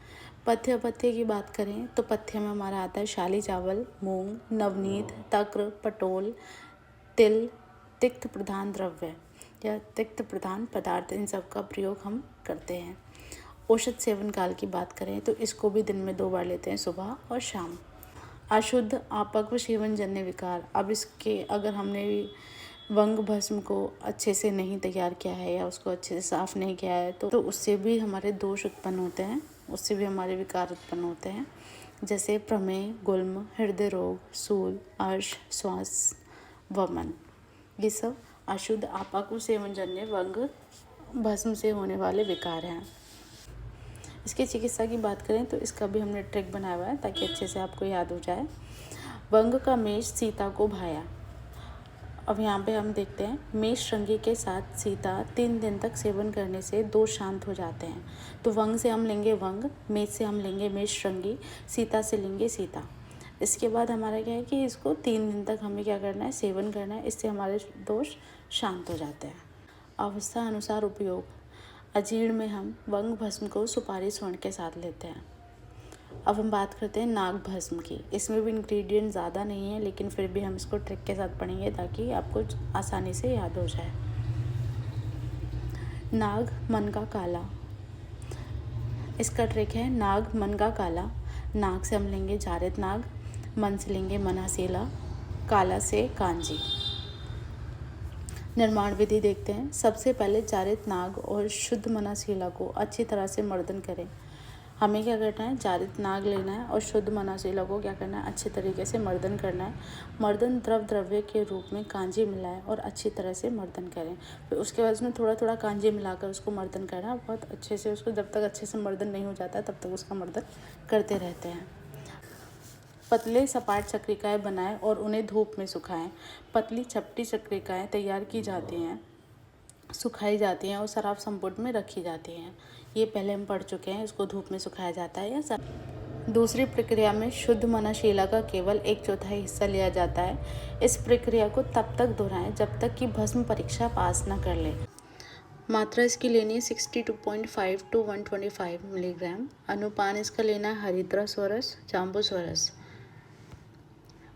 पथ्य अपथ्य की बात करें तो पथ्य में हमारा आता है शाली चावल, मूंग, नवनीत, तक्र, पटोल, तिल, तिक्त प्रधान द्रव्य या तिक्त प्रधान पदार्थ, इन सब का प्रयोग हम करते हैं। औषध सेवन काल की बात करें तो इसको भी दिन में 2 बार लेते हैं, सुबह और शाम। अशुद्ध अपक्व सेवन जन्य विकार: अब इसके अगर हमने वंग भस्म को अच्छे से नहीं तैयार किया है या उसको अच्छे से साफ नहीं किया है तो उससे भी हमारे दोष उत्पन्न होते हैं, उससे भी हमारे विकार उत्पन्न होते हैं, जैसे प्रमेह, गुल्म, हृदय रोग, सूल, अर्श, श्वास, वमन। ये सब अशुद्ध अपक्व सेवन जन्य वंग भस्म से होने वाले विकार हैं। इसकी चिकित्सा की बात करें तो इसका भी हमने ट्रिक बनाया हुआ है ताकि अच्छे से आपको याद हो जाए। वंग का मेष सीता को भाया। अब यहाँ पे हम देखते हैं, मेष श्रृंगी के साथ सीता 3 दिन तक सेवन करने से दोष शांत हो जाते हैं। तो वंग से हम लेंगे वंग, मेष से हम लेंगे मेष श्रृंगी, सीता से लेंगे सीता। इसके बाद हमारा क्या है कि इसको 3 दिन तक हमें क्या करना है, सेवन करना है, इससे हमारे दोष शांत हो जाते हैं। अवस्था अनुसार उपयोग: अजीर्ण में हम वंग भस्म को सुपारी स्वर्ण के साथ लेते हैं। अब हम बात करते हैं नाग भस्म की। इसमें भी इंग्रेडिएंट ज़्यादा नहीं है, लेकिन फिर भी हम इसको ट्रिक के साथ पढ़ेंगे ताकि आपको आसानी से याद हो जाए। नाग मन का काला। इसका ट्रिक है नाग मन का काला। नाग से हम लेंगे जारित नाग, मन से लेंगे मनासीला, काला से कांजी। निर्माण विधि देखते हैं। सबसे पहले जारित नाग और शुद्ध मनासीला को अच्छी तरह से मर्दन करें। हमें क्या करना है, जारित नाग लेना है और शुद्ध मनासीला को क्या करना है, अच्छे तरीके से मर्दन करना है। मर्दन द्रव्य के रूप में कांजी मिलाएं और अच्छी तरह से मर्दन करें। फिर उसके बाद उसमें थोड़ा थोड़ा कांजी मिलाकर उसको मर्दन करना है बहुत अच्छे से। उसको जब तक अच्छे से मर्दन नहीं हो जाता तब तक उसका मर्दन करते रहते हैं। पतले सपाट चक्रिकाएँ बनाएं और उन्हें धूप में सुखाएं। पतली चपटी चक्रिकाएँ तैयार की जाती हैं, सुखाई जाती हैं और शराब संपुट में रखी जाती हैं। ये पहले हम पढ़ चुके हैं, इसको धूप में सुखाया जाता है या दूसरी प्रक्रिया में शुद्ध मनाशीला का केवल 1/4 हिस्सा लिया जाता है। इस प्रक्रिया को तब तक दोहराएं जब तक कि भस्म परीक्षा पास न कर ले। मात्रा इसकी लेनी है 62.5 to 125 मिलीग्राम। अनुपान इसका लेना है हरिद्रा स्वरस, जाम्बू स्वरस।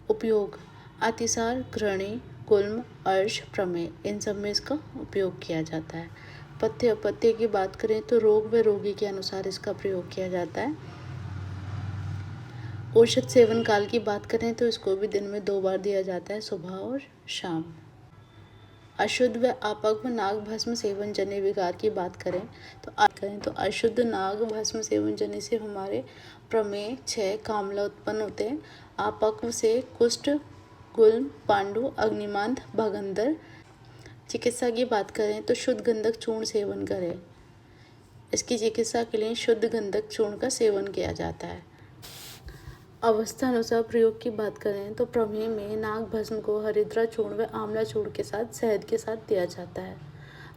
उपयोग: अतिसार, घृणी, गुल्म, अर्श, प्रमेह, इन सब में इसका उपयोग किया जाता है। पथ्य अपथ्य की बात करें तो रोग व रोगी के अनुसार इसका प्रयोग किया जाता है। औषध सेवन काल की बात करें तो इसको भी दिन में 2 बार दिया जाता है, सुबह और शाम। अशुद्ध व अपक्व नाग भस्म सेवन जन्य विकार की बात करें तो अशुद्ध नाग भस्म सेवन जन्य से हमारे प्रमेह, क्षय, कामला उत्पन्न होते हैं। अपक्व से कुष्ठ, गुल्म, पांडु, अग्निमांद, भगंदर। चिकित्सा की बात करें तो शुद्ध गंधक चूर्ण सेवन करें। इसकी चिकित्सा के लिए शुद्ध गंधक चूर्ण का सेवन किया जाता है। अवस्था अनुसार प्रयोग की बात करें तो प्रमेह में नाग भस्म को हरिद्रा चूर्ण व आंवला चूर्ण के साथ शहद के साथ दिया जाता है।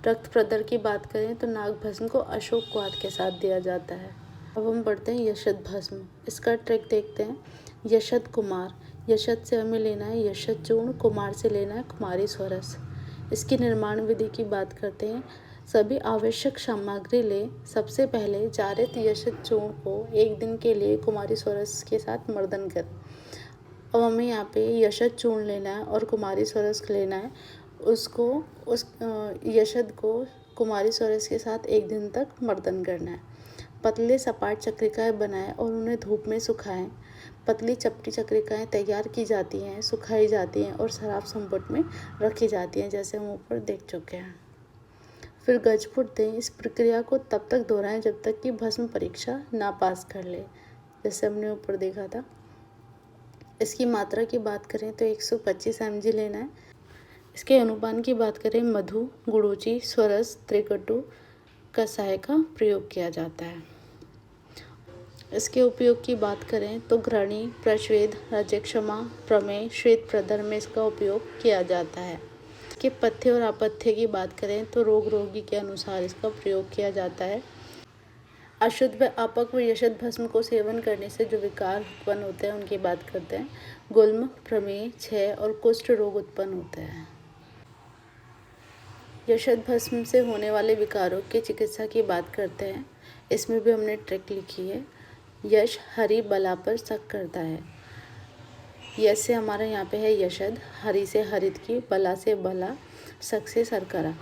रक्त प्रदर की बात करें तो नाग भस्म को अशोक क्वाथ के साथ दिया जाता है। अब हम पढ़ते हैं यशद भस्म। इसका ट्रिक देखते हैं। यशद कुमार, यशद से हमें लेना है यशद चूर्ण, कुमार से लेना है कुमारी स्वरस। इसकी निर्माण विधि की बात करते हैं। सभी आवश्यक सामग्री ले। सबसे पहले जारित यशद चूर्ण को 1 दिन के लिए कुमारी स्वरस के साथ मर्दन कर। अब हमें यहाँ पे यशद चूर्ण लेना है और कुमारी स्वरस लेना है। उस यशद को कुमारी स्वरस के साथ 1 दिन तक मर्दन करना है। पतले सपाट चक्रिकाएँ बनाएं और उन्हें धूप में सुखाएं। पतली चपटी चक्रिकाएँ तैयार की जाती हैं, सुखाई जाती हैं और शराब संपुट में रखी जाती हैं, जैसे हम ऊपर देख चुके हैं। फिर गजफुट दें। इस प्रक्रिया को तब तक दोहराएं जब तक कि भस्म परीक्षा ना पास कर ले, जैसे हमने ऊपर देखा था। इसकी मात्रा की बात करें तो 125 mg लेना है। इसके अनुपान की बात करें, मधु, गुड़ूची, स्वरस, त्रिकटु कषाय का प्रयोग किया जाता है। इसके उपयोग की बात करें तो घृणी, प्रस्वेद, रजक्षमा, प्रमेय, श्वेत प्रदर में इसका उपयोग किया जाता है। इसके पथ्य और अपथ्य की बात करें तो रोग रोगी के अनुसार इसका प्रयोग किया जाता है। अशुद्ध व अपक्व यशद भस्म को सेवन करने से जो विकार उत्पन्न होते हैं उनकी बात करते हैं। गुल्म, प्रमेय, क्षय और कुष्ठ रोग उत्पन्न होते हैं। यशद भस्म से होने वाले विकारों की चिकित्सा की बात करते हैं। इसमें भी हमने ट्रिक लिखी है। यश हरि बला पर शक करता है। यश से हमारा यहाँ पे है यशद, हरि से हरित की, बला से बला, शक से शर्करा।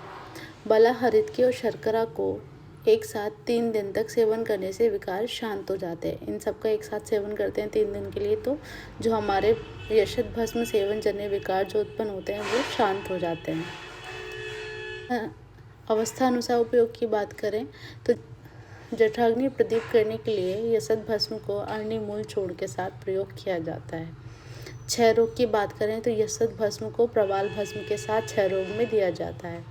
बला, हरित की और शर्करा को एक साथ 3 दिन तक सेवन करने से विकार शांत हो जाते हैं। इन सब का एक साथ सेवन करते हैं 3 दिन के लिए तो जो हमारे यशद भस्म सेवन जन्य विकार जो उत्पन्न होते हैं वो शांत हो जाते हैं। अवस्था अनुसार उपयोग की बात करें तो जठराग्नि प्रदीप करने के लिए यशद भस्म को अरणी मूल छोड़ के साथ प्रयोग किया जाता है। क्षय रोग की बात करें तो यशद भस्म को प्रवाल भस्म के साथ क्षय रोग में दिया जाता है।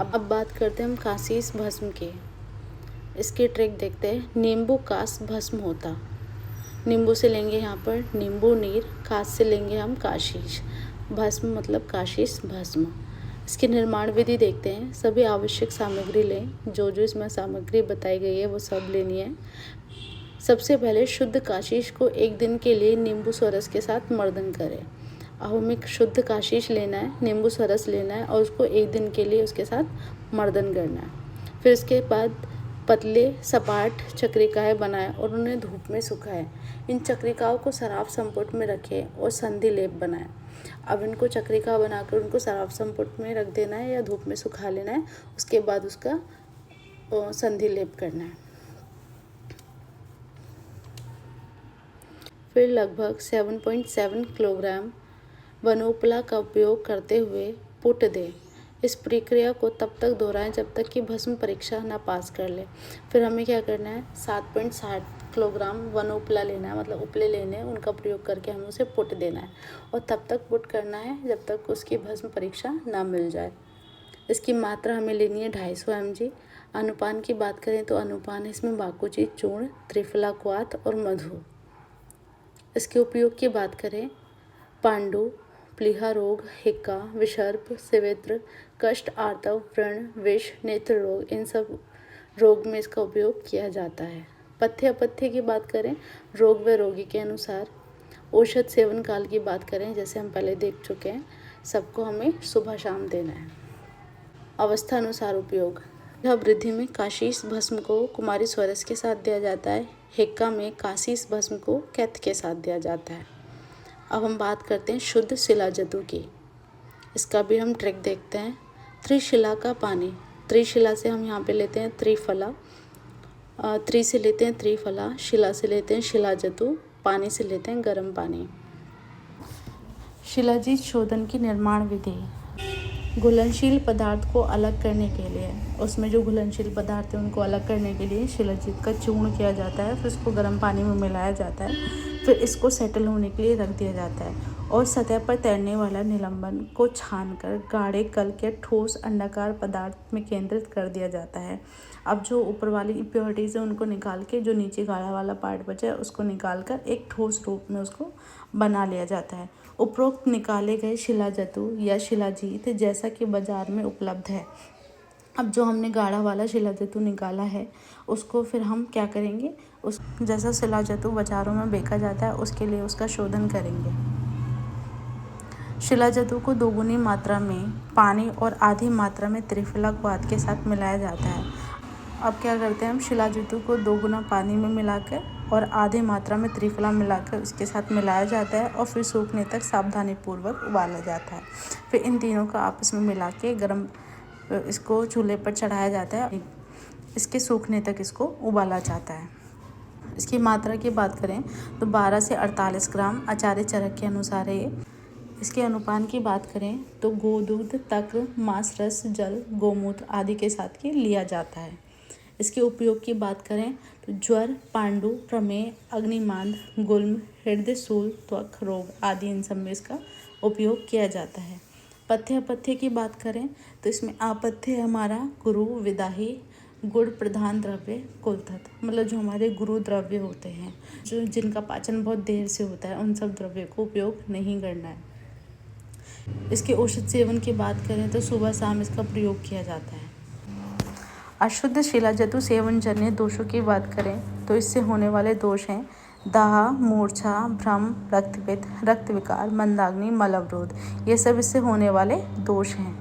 अब बात करते हैं हम काशीस भस्म की। इसकी ट्रिक देखते हैं। नींबू कास भस्म होता। नींबू से लेंगे यहाँ पर नींबू नीर, कास से लेंगे हम काशीस भस्म, मतलब काशीस भस्म। इसकी निर्माण विधि देखते हैं। सभी आवश्यक सामग्री लें। जो जो इसमें सामग्री बताई गई है वो सब लेनी है। सबसे पहले शुद्ध काशीस को 1 दिन के लिए नींबू स्वरस के साथ मर्दन करें। अब हमें शुद्ध काशीस लेना है, नींबू स्वरस लेना है और उसको 1 दिन के लिए उसके साथ मर्दन करना है। फिर उसके बाद पतले सपाट चक्रिकाएँ बनाएं और उन्हें धूप में सुखाएं। इन चक्रिकाओं को शराब संपुट में रखें और संधि लेप बनाएं। अब इनको चक्रिका बनाकर उनको शराब संपुट में रख देना है या धूप में सुखा लेना है। उसके बाद उसका संधि लेप करना है। फिर लगभग 7.7 किलोग्राम वनोपला का उपयोग करते हुए पुट दें। इस प्रक्रिया को तब तक दोहराएं जब तक कि भस्म परीक्षा ना पास कर ले। फिर हमें क्या करना है, 7.60 किलोग्राम वनोपला लेना है, मतलब उपले लेने हैं, उनका प्रयोग करके हमें उसे पुट देना है और तब तक पुट करना है जब तक उसकी भस्म परीक्षा ना मिल जाए। इसकी मात्रा हमें लेनी है 250 mg। अनुपान की बात करें तो अनुपान इसमें बाकुची चूर्ण, त्रिफला क्वाथ और मधु। इसके उपयोग की बात करें, पांडु, प्लीहा रोग, हिक्का, विषर्प, सिवित्र, कष्ट, आर्तव, व्रण, विष, नेत्र रोग, इन सब रोग में इसका उपयोग किया जाता है। पथ्य अपथ्य की बात करें, रोग व रोगी के अनुसार। औषध सेवन काल की बात करें, जैसे हम पहले देख चुके हैं, सबको हमें सुबह शाम देना है। अवस्था अनुसार उपयोग। यह वृद्धि में काशीस भस्म को कुमारी स्वरस के साथ दिया जाता है। हिक्का में काशीस भस्म को कैथ के साथ दिया जाता है। अब हम बात करते हैं शुद्ध शिलाजतु की। इसका भी हम ट्रिक देखते हैं। त्रिशिला का पानी। त्रिशिला से हम यहाँ पे लेते हैं त्रिफला, त्रि से लेते हैं त्रिफला, शिला से लेते हैं शिलाजतु, पानी से लेते हैं गर्म पानी। शिलाजीत शोधन की निर्माण विधि। घुलनशील पदार्थ को अलग करने के लिए, उसमें जो घुलनशील पदार्थ है उनको अलग करने के लिए शिलाजीत का चूर्ण किया जाता है। फिर उसको गर्म पानी में मिलाया जाता है। फिर इसको सेटल होने के लिए रख दिया जाता है और सतह पर तैरने वाला निलंबन को छानकर गाढ़े कल के ठोस अंडाकार पदार्थ में केंद्रित कर दिया जाता है। अब जो ऊपर वाली इम्प्योरिटीज़ है उनको निकाल के जो नीचे गाढ़ा वाला पार्ट बचा है उसको निकाल कर एक ठोस रूप में उसको बना लिया जाता है। उपरोक्त निकाले गए शिलाजतु या शिलाजीत जैसा कि बाजार में उपलब्ध है। अब जो हमने गाढ़ा वाला शिलाजतु निकाला है उसको फिर हम क्या करेंगे, उस जैसा शिलाजतु बाज़ारों में बेचा जाता है उसके लिए उसका शोधन करेंगे। शिलाजतु को 2 गुनी मात्रा में पानी और आधी मात्रा में त्रिफला क्वाथ के साथ मिलाया जाता है। अब क्या करते हैं हम, शिलाजितु को 2 गुना पानी में मिलाकर और आधे मात्रा में त्रिफला मिलाकर उसके साथ मिलाया जाता है और फिर सूखने तक सावधानीपूर्वक उबाला जाता है। फिर इन तीनों को आपस में मिला के गरम इसको चूल्हे पर चढ़ाया जाता है। इसके सूखने तक इसको उबाला जाता है। इसकी मात्रा की बात करें तो 12 से 48 ग्राम आचार्य चरक के अनुसार है ये। इसके अनुपान की बात करें तो गोदूध, तक्र, मांस रस, जल, गोमूत्र आदि के साथ ये लिया जाता है। इसके उपयोग की बात करें तो ज्वर, पांडु, प्रमेह, अग्निमांद, गुल्म, हृदय सूल, त्वक रोग आदि इन सब में इसका उपयोग किया जाता है। पथ्य अपथ्य की बात करें तो इसमें अपथ्य है हमारा गुरु, विदाही, गुड़ प्रधान द्रव्य, कुलथत, मतलब जो हमारे गुरु द्रव्य होते हैं, जो जिनका पाचन बहुत देर से होता है, उन सब द्रव्य को उपयोग नहीं करना है। इसके औषध सेवन की बात करें तो सुबह शाम इसका प्रयोग किया जाता है। अशुद्ध शिलाजतु सेवन जन्य दोषों की बात करें तो इससे होने वाले दोष हैं दाह, मूर्छा, भ्रम, रक्तपित्त, रक्त विकार, मंदाग्नि, मलअवरोध, ये सब इससे होने वाले दोष हैं।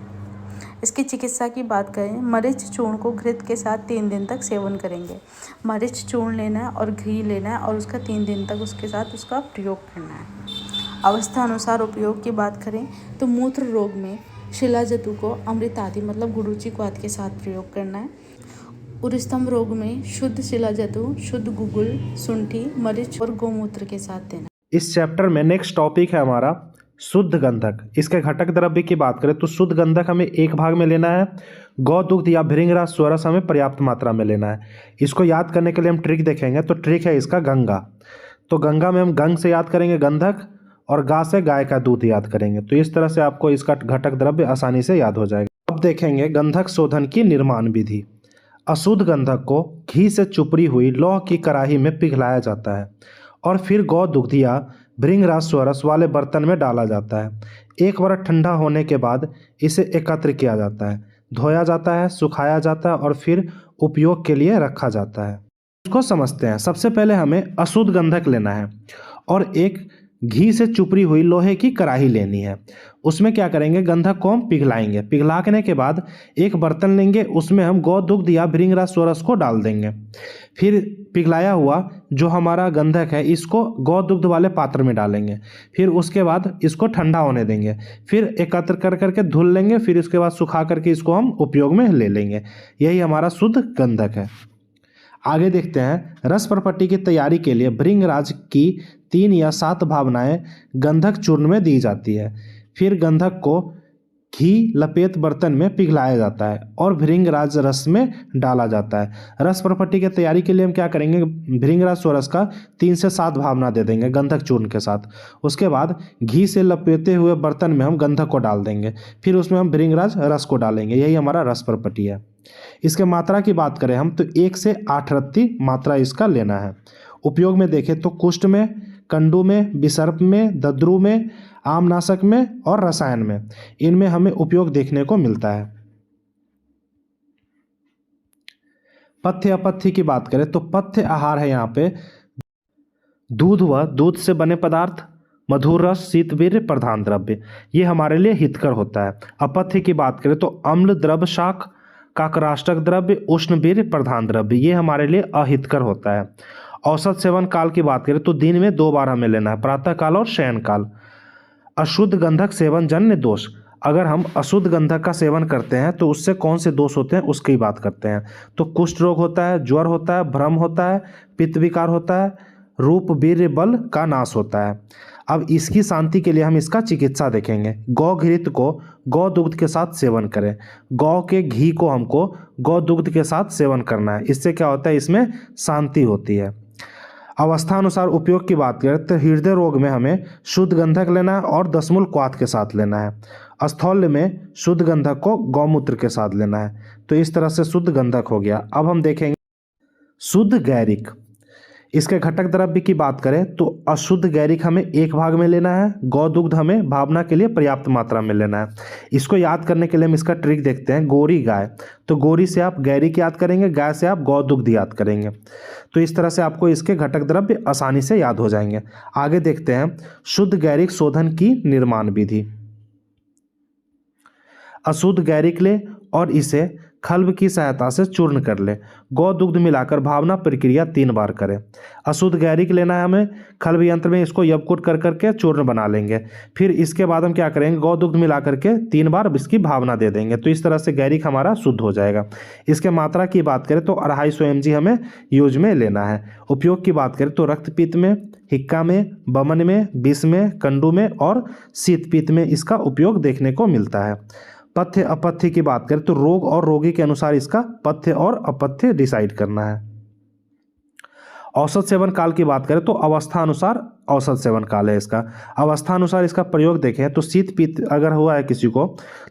इसकी चिकित्सा की बात करें, मरीच चूर्ण को घृत के साथ 3 दिन तक सेवन करेंगे। मरीच चूर्ण लेना है और घी लेना है और उसका 3 दिन तक उसके साथ उसका प्रयोग करना है। अवस्था अनुसार उपयोग की बात करें तो मूत्र रोग में शिलाजतु को अमृत आदि मतलब गुडुचि क्वाथ के साथ प्रयोग करना है। उरुस्तंभ रोग में शुद्ध शिलाजतु, शुद्ध गुगुल, शुंठी, मरीच और गोमूत्र के साथ देना। इस चैप्टर में नेक्स्ट टॉपिक है हमारा शुद्ध गंधक। इसके घटक द्रव्य की बात करें तो शुद्ध गंधक हमें 1 भाग में लेना है। गौ दुग्ध या भृंगराज स्वरस हमें पर्याप्त मात्रा में लेना है। इसको याद करने के लिए हम ट्रिक देखेंगे, तो ट्रिक है इसका गंगा। तो गंगा में हम गंग से याद करेंगे गंधक और गा से गाय का दूध याद करेंगे। तो इस तरह से आपको इसका घटक द्रव्य आसानी से याद हो जाएगा। अब देखेंगे गंधक शोधन की निर्माण विधि। अशुद्ध गंधक को घी से चुपड़ी हुई लौह की कड़ाही में पिघलाया जाता है और फिर गौ दुग्ध या भृंगराज स्वरस वाले बर्तन में डाला जाता है। एक बार ठंडा होने के बाद इसे एकत्र किया जाता है, धोया जाता है, सुखाया जाता है और फिर उपयोग के लिए रखा जाता है। इसको समझते हैं। सबसे पहले हमें अशुद्ध गंधक लेना है और एक घी से चुपड़ी हुई लोहे की कड़ाही लेनी है। उसमें क्या करेंगे, गंधक को हम पिघलाएंगे। पिघलाने के बाद एक बर्तन लेंगे, उसमें हम गौ दुग्ध या भृंगराज स्वरस को डाल देंगे। फिर पिघलाया हुआ जो हमारा गंधक है इसको गौ दुग्ध वाले पात्र में डालेंगे। फिर उसके बाद इसको ठंडा होने देंगे। फिर एकत्र कर करके धुल लेंगे। फिर उसके बाद सुखा करके इसको हम उपयोग में ले लेंगे। यही हमारा शुद्ध गंधक है। आगे देखते हैं, रस परपट्टी की तैयारी के लिए भृंगराज की 3 या 7 भावनाएं गंधक चूर्ण में दी जाती है। फिर गंधक को घी लपेट बर्तन में पिघलाया जाता है और भृंगराज रस में डाला जाता है। रस परपट्टी की तैयारी के लिए हम क्या करेंगे, भृंगराज स्वरस का 3 से 7 भावना दे देंगे गंधक चूर्ण के साथ। उसके बाद घी से लपेटे हुए बर्तन में हम गंधक को डाल देंगे। फिर उसमें हम भृंगराज रस को डालेंगे। यही हमारा रस परपट्टी है। इसके मात्रा की बात करें हम तो 1 से 8 रत्ती मात्रा इसका लेना है। उपयोग में देखें तो कुष्ठ में, कंडू में, विसर्प में, दद्रु में, आमनाशक में और रसायन में, इनमें हमें उपयोग देखने को मिलता है। पथ्य अपथ्य की बात करें तो पथ्य आहार है यहाँ पे दूध व दूध से बने पदार्थ, मधुर रस, शीतवीर्य, प्रधान द्रव्य, ये हमारे लिए हितकर होता है। अपथ्य की बात करें तो अम्ल, द्रव, शाक, काकराष्टक द्रव्य, उष्णवीर्य, प्रधान द्रव्य, ये हमारे लिए अहितकर होता है। औसत सेवन काल की बात करें तो दिन में 2 बार हमें लेना है, प्रातः काल और शयन काल। अशुद्ध गंधक सेवन जन्य दोष, अगर हम अशुद्ध गंधक का सेवन करते हैं तो उससे कौन से दोष होते हैं उसकी बात करते हैं। तो कुष्ठ रोग होता है, ज्वर होता है, भ्रम होता है, पित्त विकार होता है, रूप वीर्य बल का नाश होता है। अब इसकी शांति के लिए हम इसका चिकित्सा देखेंगे। गौ घृत को गौ दुग्ध के साथ सेवन करें। गौ के घी को हमको गौ दुग्ध के साथ सेवन करना है। इससे क्या होता है, इसमें शांति होती है। अवस्था अनुसार उपयोग की बात करें तो हृदय रोग में हमें शुद्ध गंधक लेना है और दशमूल क्वाथ के साथ लेना है। स्थौल्य में शुद्ध गंधक को गौमूत्र के साथ लेना है। तो इस तरह से शुद्ध गंधक हो गया। अब हम देखेंगे शुद्ध गैरिक। इसके घटक द्रव्य की बात करें तो अशुद्ध गैरिक हमें 1 भाग में लेना है। गौ दुग्ध हमें भावना के लिए पर्याप्त मात्रा में लेना है। इसको याद करने के लिए हम इसका ट्रिक देखते हैं। गोरी गाय, तो गोरी से आप गैरिक याद करेंगे, गाय से आप गौ दुग्ध याद करेंगे। तो इस तरह से आपको इसके घटक द्रव्य आसानी से याद हो जाएंगे। आगे देखते हैं शुद्ध गैरिक शोधन की निर्माण विधि। अशुद्ध गैरिक ले और इसे खल्ब की सहायता से चूर्ण कर ले। गौ दुग्ध मिलाकर भावना प्रक्रिया 3 बार करें। अशुद्ध गैरिक लेना है हमें, खल्ब यंत्र में इसको यवकुट कर करके चूर्ण बना लेंगे। फिर इसके बाद हम क्या करेंगे, गौ दुग्ध मिला करके 3 बार इसकी भावना दे देंगे। तो इस तरह से गैरिक हमारा शुद्ध हो जाएगा। इसके मात्रा की बात करें तो 250 mg हमें यूज में लेना है। उपयोग की बात करें तो रक्तपित्त में, हिक्का में, बमन में, विष में, कंडू में और शीतपित्त में इसका उपयोग देखने को मिलता है। पथ्य अपथ्य की बात करें तो रोग और रोगी के अनुसार इसका पथ्य और अपथ्य डिसाइड करना है। औसत सेवन काल की बात करें तो अवस्था अनुसार औसत सेवन काल है इसका। अवस्था अनुसार इसका प्रयोग देखें तो शीत पित्त अगर हुआ है किसी को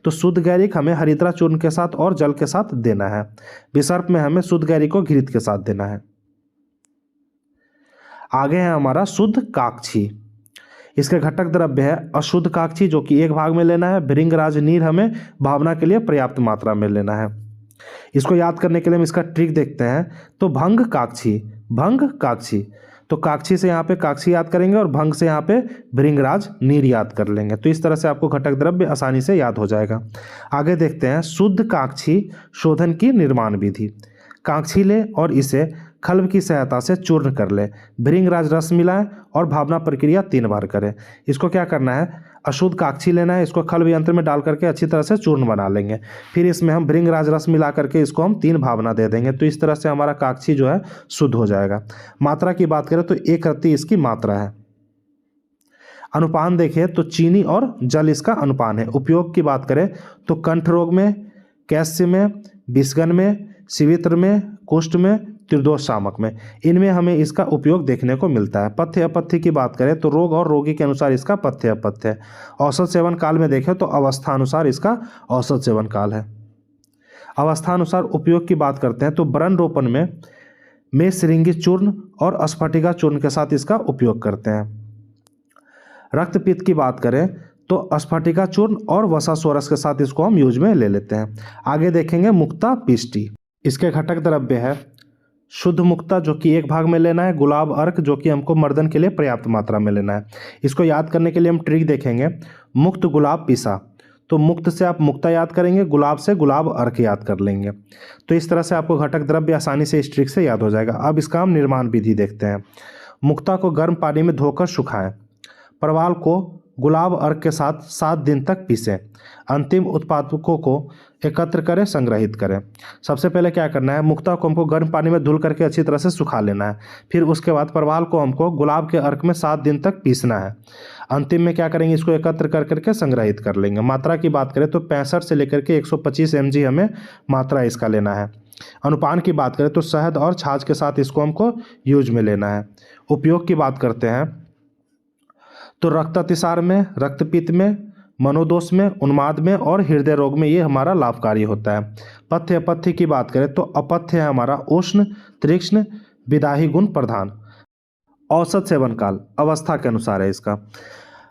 तो शुद्ध गैरिक हमें हरिद्रा चूर्ण के साथ और जल के साथ देना है। विसर्प में हमें शुद्ध गैरिक को घृत के साथ देना है। आगे है हमारा शुद्ध काक्षी। इसके घटक द्रव्य है अशुद्ध काक्षी जो कि 1 भाग में लेना है। भृंगराज नीर हमें भावना के लिए पर्याप्त मात्रा में लेना है। इसको याद करने के लिए हम इसका ट्रिक देखते हैं। तो भंग काक्षी, भंग काक्षी, तो काक्षी से यहाँ पे काक्षी याद करेंगे और भंग से यहाँ पे भृंगराज नीर याद कर लेंगे। तो इस तरह से आपको घटक द्रव्य आसानी से याद हो जाएगा। आगे देखते हैं शुद्ध काक्षी शोधन की निर्माण विधि। काक्षी ले और इसे खल्ब की सहायता से चूर्ण कर ले। भृंगराज रस मिलाएं और भावना प्रक्रिया 3 बार करें। इसको क्या करना है, अशुद्ध काक्षी लेना है, इसको खल्ब यंत्र में डाल करके अच्छी तरह से चूर्ण बना लेंगे। फिर इसमें हम भृंगराज रस मिला करके इसको हम 3 भावना दे देंगे। तो इस तरह से हमारा काक्षी जो है शुद्ध हो जाएगा। मात्रा की बात करें तो 1 रत्ती इसकी मात्रा है। अनुपान देखें तो चीनी और जल इसका अनुपान है। उपयोग की बात करें तो कंठ रोग में, कैस्य में, विषगन में, शिवित्र में, कुष्ठ में, त्रिदोष शामक में, इनमें हमें इसका उपयोग देखने को मिलता है। पथ्य अपथ्य की बात करें तो रोग और रोगी के अनुसार इसका पथ्य अपथ्य है। औसत सेवन काल में देखें तो अवस्था अनुसार इसका औसत सेवन काल है। अवस्था अनुसार उपयोग की बात करते हैं तो बरन रोपण में श्रृंगी चूर्ण और स्फटिका चूर्ण के साथ इसका उपयोग करते हैं। रक्तपित्त की बात करें तो स्फटिका चूर्ण और वसासोरस के साथ इसको हम यूज में ले लेते हैं। आगे देखेंगे मुक्ता पिष्टी। इसके घटक द्रव्य है शुद्ध मुक्ता जो कि 1 भाग में लेना है। गुलाब अर्क जो कि हमको मर्दन के लिए पर्याप्त मात्रा में लेना है। इसको याद करने के लिए हम ट्रिक देखेंगे। मुक्त गुलाब पिसा, तो मुक्त से आप मुक्ता याद करेंगे, गुलाब से गुलाब अर्क याद कर लेंगे। तो इस तरह से आपको घटक द्रव्य आसानी से इस ट्रिक से याद हो जाएगा। अब इसका हम निर्माण विधि देखते हैं। मुक्ता को गर्म पानी में धोकर सुखाएं। परवाल को गुलाब अर्क के साथ 7 दिन तक पीसें। अंतिम उत्पादकों को एकत्र करें, संग्रहित करें। सबसे पहले क्या करना है, मुक्ता को हमको गर्म पानी में धुल करके अच्छी तरह से सुखा लेना है। फिर उसके बाद परवाल को हमको गुलाब के अर्क में 7 दिन तक पीसना है। अंतिम में क्या करेंगे, इसको एकत्र कर करके संग्रहित कर लेंगे। मात्रा की बात करें तो 65 से लेकर के 125 mg हमें मात्रा इसका लेना है। अनुपान की बात करें तो शहद और छाछ के साथ इसको हमको यूज में लेना है। उपयोग की बात करते हैं तो रक्त अतिसार में, रक्तपित्त में, मनोदोष में, उन्माद में और हृदय रोग में ये हमारा लाभकारी होता है। पथ्य अपथ्य की बात करें तो अपथ्य है हमारा उष्ण, तीक्ष्ण, विदाही गुण प्रधान। औसत सेवन काल अवस्था के अनुसार है इसका।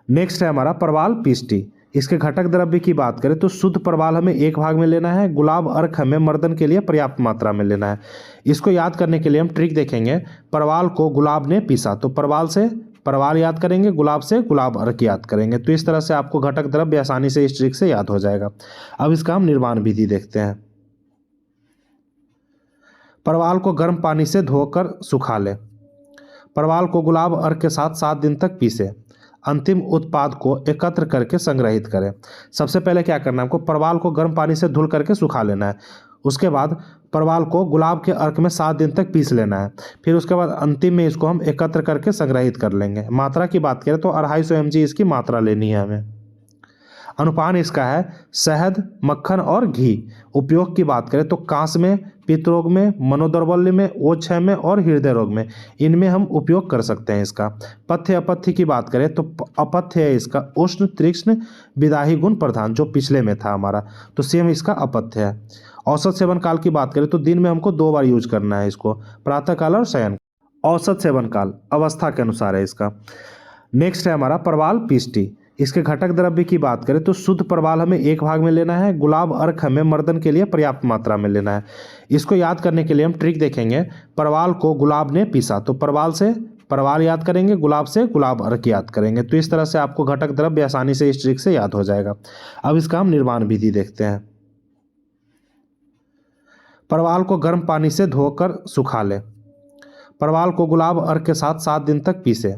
नेक्स्ट है हमारा परवाल पिष्टी। इसके घटक द्रव्य की बात करें तो शुद्ध परवाल हमें 1 भाग में लेना है। गुलाब अर्क हमें मर्दन के लिए पर्याप्त मात्रा में लेना है। इसको याद करने के लिए हम ट्रिक देखेंगे। परवाल को गुलाब ने पीसा, तो परवाल से परवाल याद करेंगे, गुलाब से गुलाब अर्क याद करेंगे। तो इस तरह से आपको घटक द्रव्य आसानी से इस ट्रिक से याद हो जाएगा। अब इसका हम निर्माण विधि देखते हैं। परवाल को गर्म पानी से धोकर सुखा लें। परवाल को गुलाब अर्क के साथ 7 दिन तक पीसें। अंतिम उत्पाद को एकत्र करके संग्रहित करें। सबसे पहले क्या करना है, हमको परवाल को गर्म पानी से धुल करके सुखा लेना है। उसके बाद परवाल को गुलाब के अर्क में 7 दिन तक पीस लेना है। फिर उसके बाद अंतिम में इसको हम एकत्र करके संग्रहित कर लेंगे। मात्रा की बात करें तो 250 mg इसकी मात्रा लेनी है हमें। अनुपान इसका है शहद, मक्खन और घी। उपयोग की बात करें तो कांस में, पित्त रोग में, मनोदौर्बल्य में, ओछय में और हृदय रोग में, इनमें हम उपयोग कर सकते हैं इसका। पथ्य अपथ्य की बात करें तो अपथ्य है इसका उष्ण, तीक्ष्ण, विदाही गुण प्रधान जो पिछले में था हमारा, तो सेम इसका अपथ्य है। औसत सेवन काल की बात करें तो दिन में हमको 2 बार यूज करना है इसको, प्रातःकाल और शयन। औसत सेवन काल अवस्था के अनुसार है इसका। नेक्स्ट है हमारा परवाल पिष्टी। इसके घटक द्रव्य की बात करें तो शुद्ध परवाल हमें 1 भाग में लेना है। गुलाब अर्क हमें मर्दन के लिए पर्याप्त मात्रा में लेना है। इसको याद करने के लिए हम ट्रिक देखेंगे। परवाल को गुलाब ने पीसा, तो परवाल से परवाल याद करेंगे, गुलाब से गुलाब अर्क याद करेंगे। तो इस तरह से आपको घटक द्रव्य आसानी से इस ट्रिक से याद हो जाएगा। अब इसका हम निर्माण विधि देखते हैं। परवाल को गर्म पानी से धोकर सुखा लें। परवाल को गुलाब अर्क के साथ 7 दिन तक पीसें।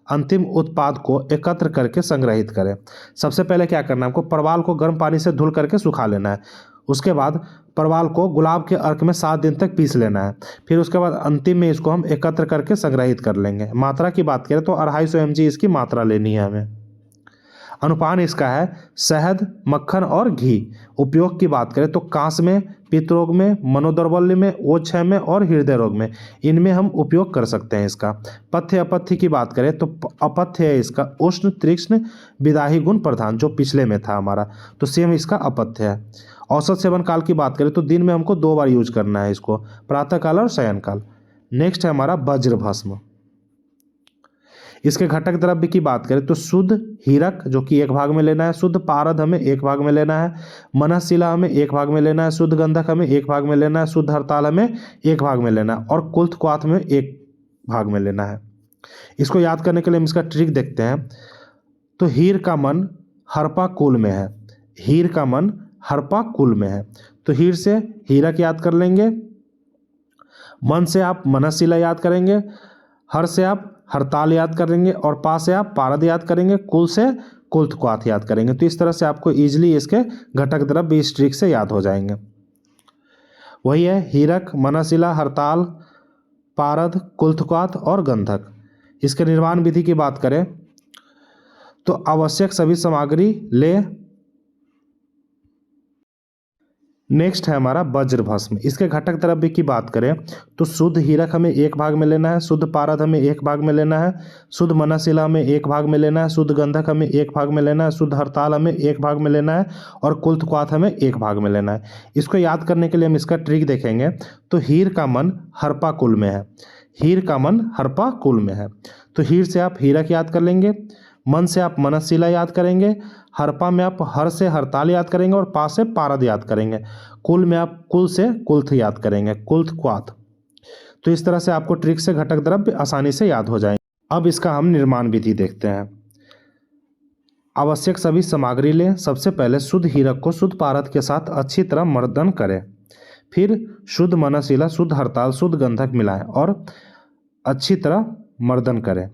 अंतिम उत्पाद को एकत्र करके संग्रहित करें। सबसे पहले क्या करना है आपको, परवाल को गर्म पानी से धुल करके सुखा लेना है। उसके बाद परवाल को गुलाब के अर्क में 7 दिन तक पीस लेना है। फिर उसके बाद अंतिम में इसको हम एकत्र करके संग्रहित कर लेंगे। मात्रा की बात करें तो 250 mg इसकी मात्रा लेनी है हमें। अनुपान इसका है शहद, मक्खन और घी। उपयोग की बात करें तो कांस में, पित्त रोग में, मनोदौर्बल्य में, ओछय में और हृदय रोग में, इनमें हम उपयोग कर सकते हैं इसका। पथ्य अपथ्य की बात करें तो अपथ्य है इसका उष्ण, तीक्ष्ण, विदाही गुण प्रधान, जो पिछले में था हमारा, तो सेम इसका अपथ्य है। औसत सेवन काल की बात करें तो दिन में हमको 2 बार यूज करना है इसको, प्रातःकाल और शयनकाल। नेक्स्ट है हमारा वज्र भस्म। इसके घटक द्रव्य की बात करें तो शुद्ध हीरक जो कि 1 भाग में लेना है, शुद्ध पारद हमें 1 भाग में लेना है, मनःशिला हमें 1 भाग में लेना है, शुद्ध गंधक हमें 1 भाग में लेना है, शुद्ध हरताल हमें 1 भाग में लेना है और कुल्थ क्वाथ में 1 भाग में लेना है। इसको याद करने के लिए हम इसका ट्रिक देखते हैं। तो हीर का मन हरपा कुल में है। हीर का मन हरपा कुल में है, तो हीर से हीरक याद कर लेंगे, मन से आप मनःशिला याद करेंगे, हर से आप हरताल याद करेंगे और पा से आप पारद याद करेंगे, कुल से कुल्थ क्वाथ याद करेंगे। तो इस तरह से आपको इजीली इसके घटक द्रव्य इस ट्रिक से याद हो जाएंगे। वही है हीरक, मनःशिला, हरताल, पारद, कुल्थ क्वाथ और गंधक। इसके निर्माण विधि की बात करें तो आवश्यक सभी सामग्री ले। नेक्स्ट है हमारा वज्र भस्म। इसके घटक द्रव्य की बात करें तो शुद्ध हीरक हमें 1 भाग में लेना है, शुद्ध पारद हमें 1 भाग में लेना है, शुद्ध मनःशिला हमें 1 भाग में लेना है, शुद्ध गंधक हमें 1 भाग में लेना है, शुद्ध हरताल हमें 1 भाग में लेना है और कुल्थ क्वाथ हमें 1 भाग में लेना है। इसको याद करने के लिए हम इसका ट्रिक देखेंगे। तो हीर का मन हरपा कुल में है। हीर का मन हरपा कुल में है, तो हीर से आप हीरक याद कर लेंगे, मन से आप मनःशिला याद करेंगे, हरपा में आप हर से हरताल याद करेंगे और पा से पारद याद करेंगे, कुल में आप कुल से कुल्थ याद करेंगे, कुल्थ क्वाथ। तो इस तरह से आपको ट्रिक से घटक द्रव्य आसानी से याद हो जाएंगे। अब इसका हम निर्माण विधि देखते हैं। आवश्यक सभी सामग्री लें। सबसे पहले शुद्ध हीरक को शुद्ध पारद के साथ अच्छी तरह मर्दन करें। फिर शुद्ध मनःशिला, शुद्ध हरताल, शुद्ध गंधक मिलाएं और अच्छी तरह मर्दन करें।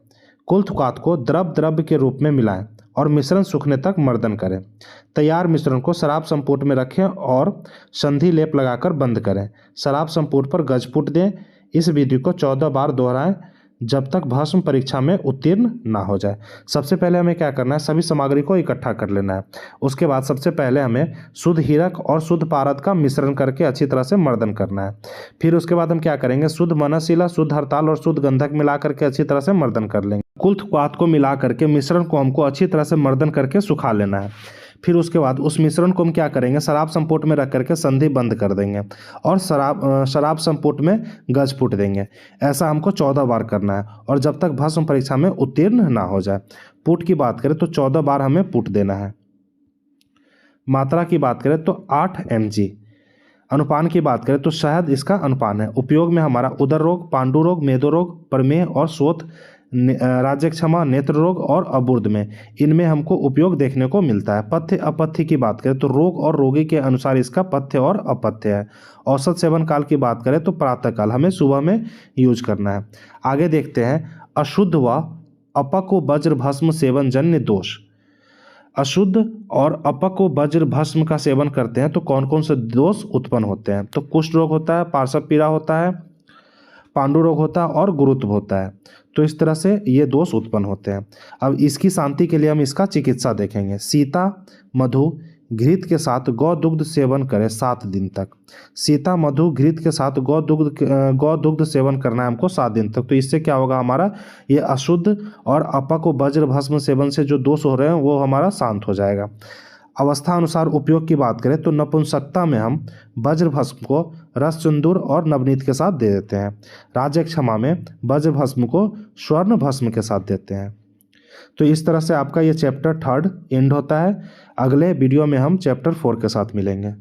कुल्थ क्वाथ को द्रव्य के रूप में मिलाएं और मिश्रण सूखने तक मर्दन करें। तैयार मिश्रण को शराब संपुट में रखें और संधि लेप लगाकर बंद करें। शराब संपुट पर गजपुट दें। इस विधि को 14 बार दोहराएं जब तक भस्म परीक्षा में उत्तीर्ण ना हो जाए। सबसे पहले हमें क्या करना है, सभी सामग्री को इकट्ठा कर लेना है। उसके बाद सबसे पहले हमें शुद्ध हीरक और शुद्ध पारद का मिश्रण करके अच्छी तरह से मर्दन करना है। फिर उसके बाद हम क्या करेंगे, शुद्ध मनःशिला, शुद्ध हरताल और शुद्ध गंधक मिला करके अच्छी तरह से मर्दन कर लेंगे। कुल्थ क्वाथ को मिला करके मिश्रण को हमको अच्छी तरह से मर्दन करके सुखा लेना है। फिर उसके बाद उस मिश्रण को हम क्या करेंगे, शराब संपुट में रख करके संधि बंद कर देंगे और शराब संपुट में गज फूट देंगे। ऐसा हमको 14 बार करना है और जब तक भस्म परीक्षा में उत्तीर्ण ना हो जाए। पुट की बात करें तो 14 बार हमें पुट देना है। मात्रा की बात करें तो 8 mg। अनुपान की बात करें तो शहद इसका अनुपान है। उपयोग में हमारा उदर रोग, पांडु रोग, मेदो रोग, प्रमेह और शोथ, राज्यक्षमा, नेत्र रोग और अबुर्द में, इनमें हमको उपयोग देखने को मिलता है। पथ्य अपथ्य की बात करें तो रोग और रोगी के अनुसार इसका पथ्य और अपथ्य है। औसत सेवन काल की बात करें तो प्रातःकाल, हमें सुबह में यूज करना है। आगे देखते हैं अशुद्ध व अपक व वज्र भस्म सेवन जन्य दोष। अशुद्ध और अपक व वज्र भस्म का सेवन करते हैं तो कौन कौन से दोष उत्पन्न होते हैं। तो कुष्ठ रोग होता है, पार्श्व पीड़ा होता है, पांडु रोग होता है और गुरुत्व होता है। तो इस तरह से ये दोष उत्पन्न होते हैं। अब इसकी शांति के लिए हम इसका चिकित्सा देखेंगे। सीता मधु घृत के साथ गौ दुग्ध सेवन करें 7 दिन तक। सीता मधु घृत के साथ गौ दुग्ध सेवन करना है हमको 7 दिन तक। तो इससे क्या होगा, हमारा ये अशुद्ध और अपक व वज्र भस्म सेवन से जो दोष हो रहे हैं वो हमारा शांत हो जाएगा। अवस्था अनुसार उपयोग की बात करें तो नपुंसकता में हम वज्र भस्म को रस सिंदूर और नवनीत के साथ दे देते हैं। राज्य क्षमा में वज्र भस्म को स्वर्ण भस्म के साथ देते हैं। तो इस तरह से आपका ये चैप्टर 3 एंड होता है। अगले वीडियो में हम चैप्टर 4 के साथ मिलेंगे।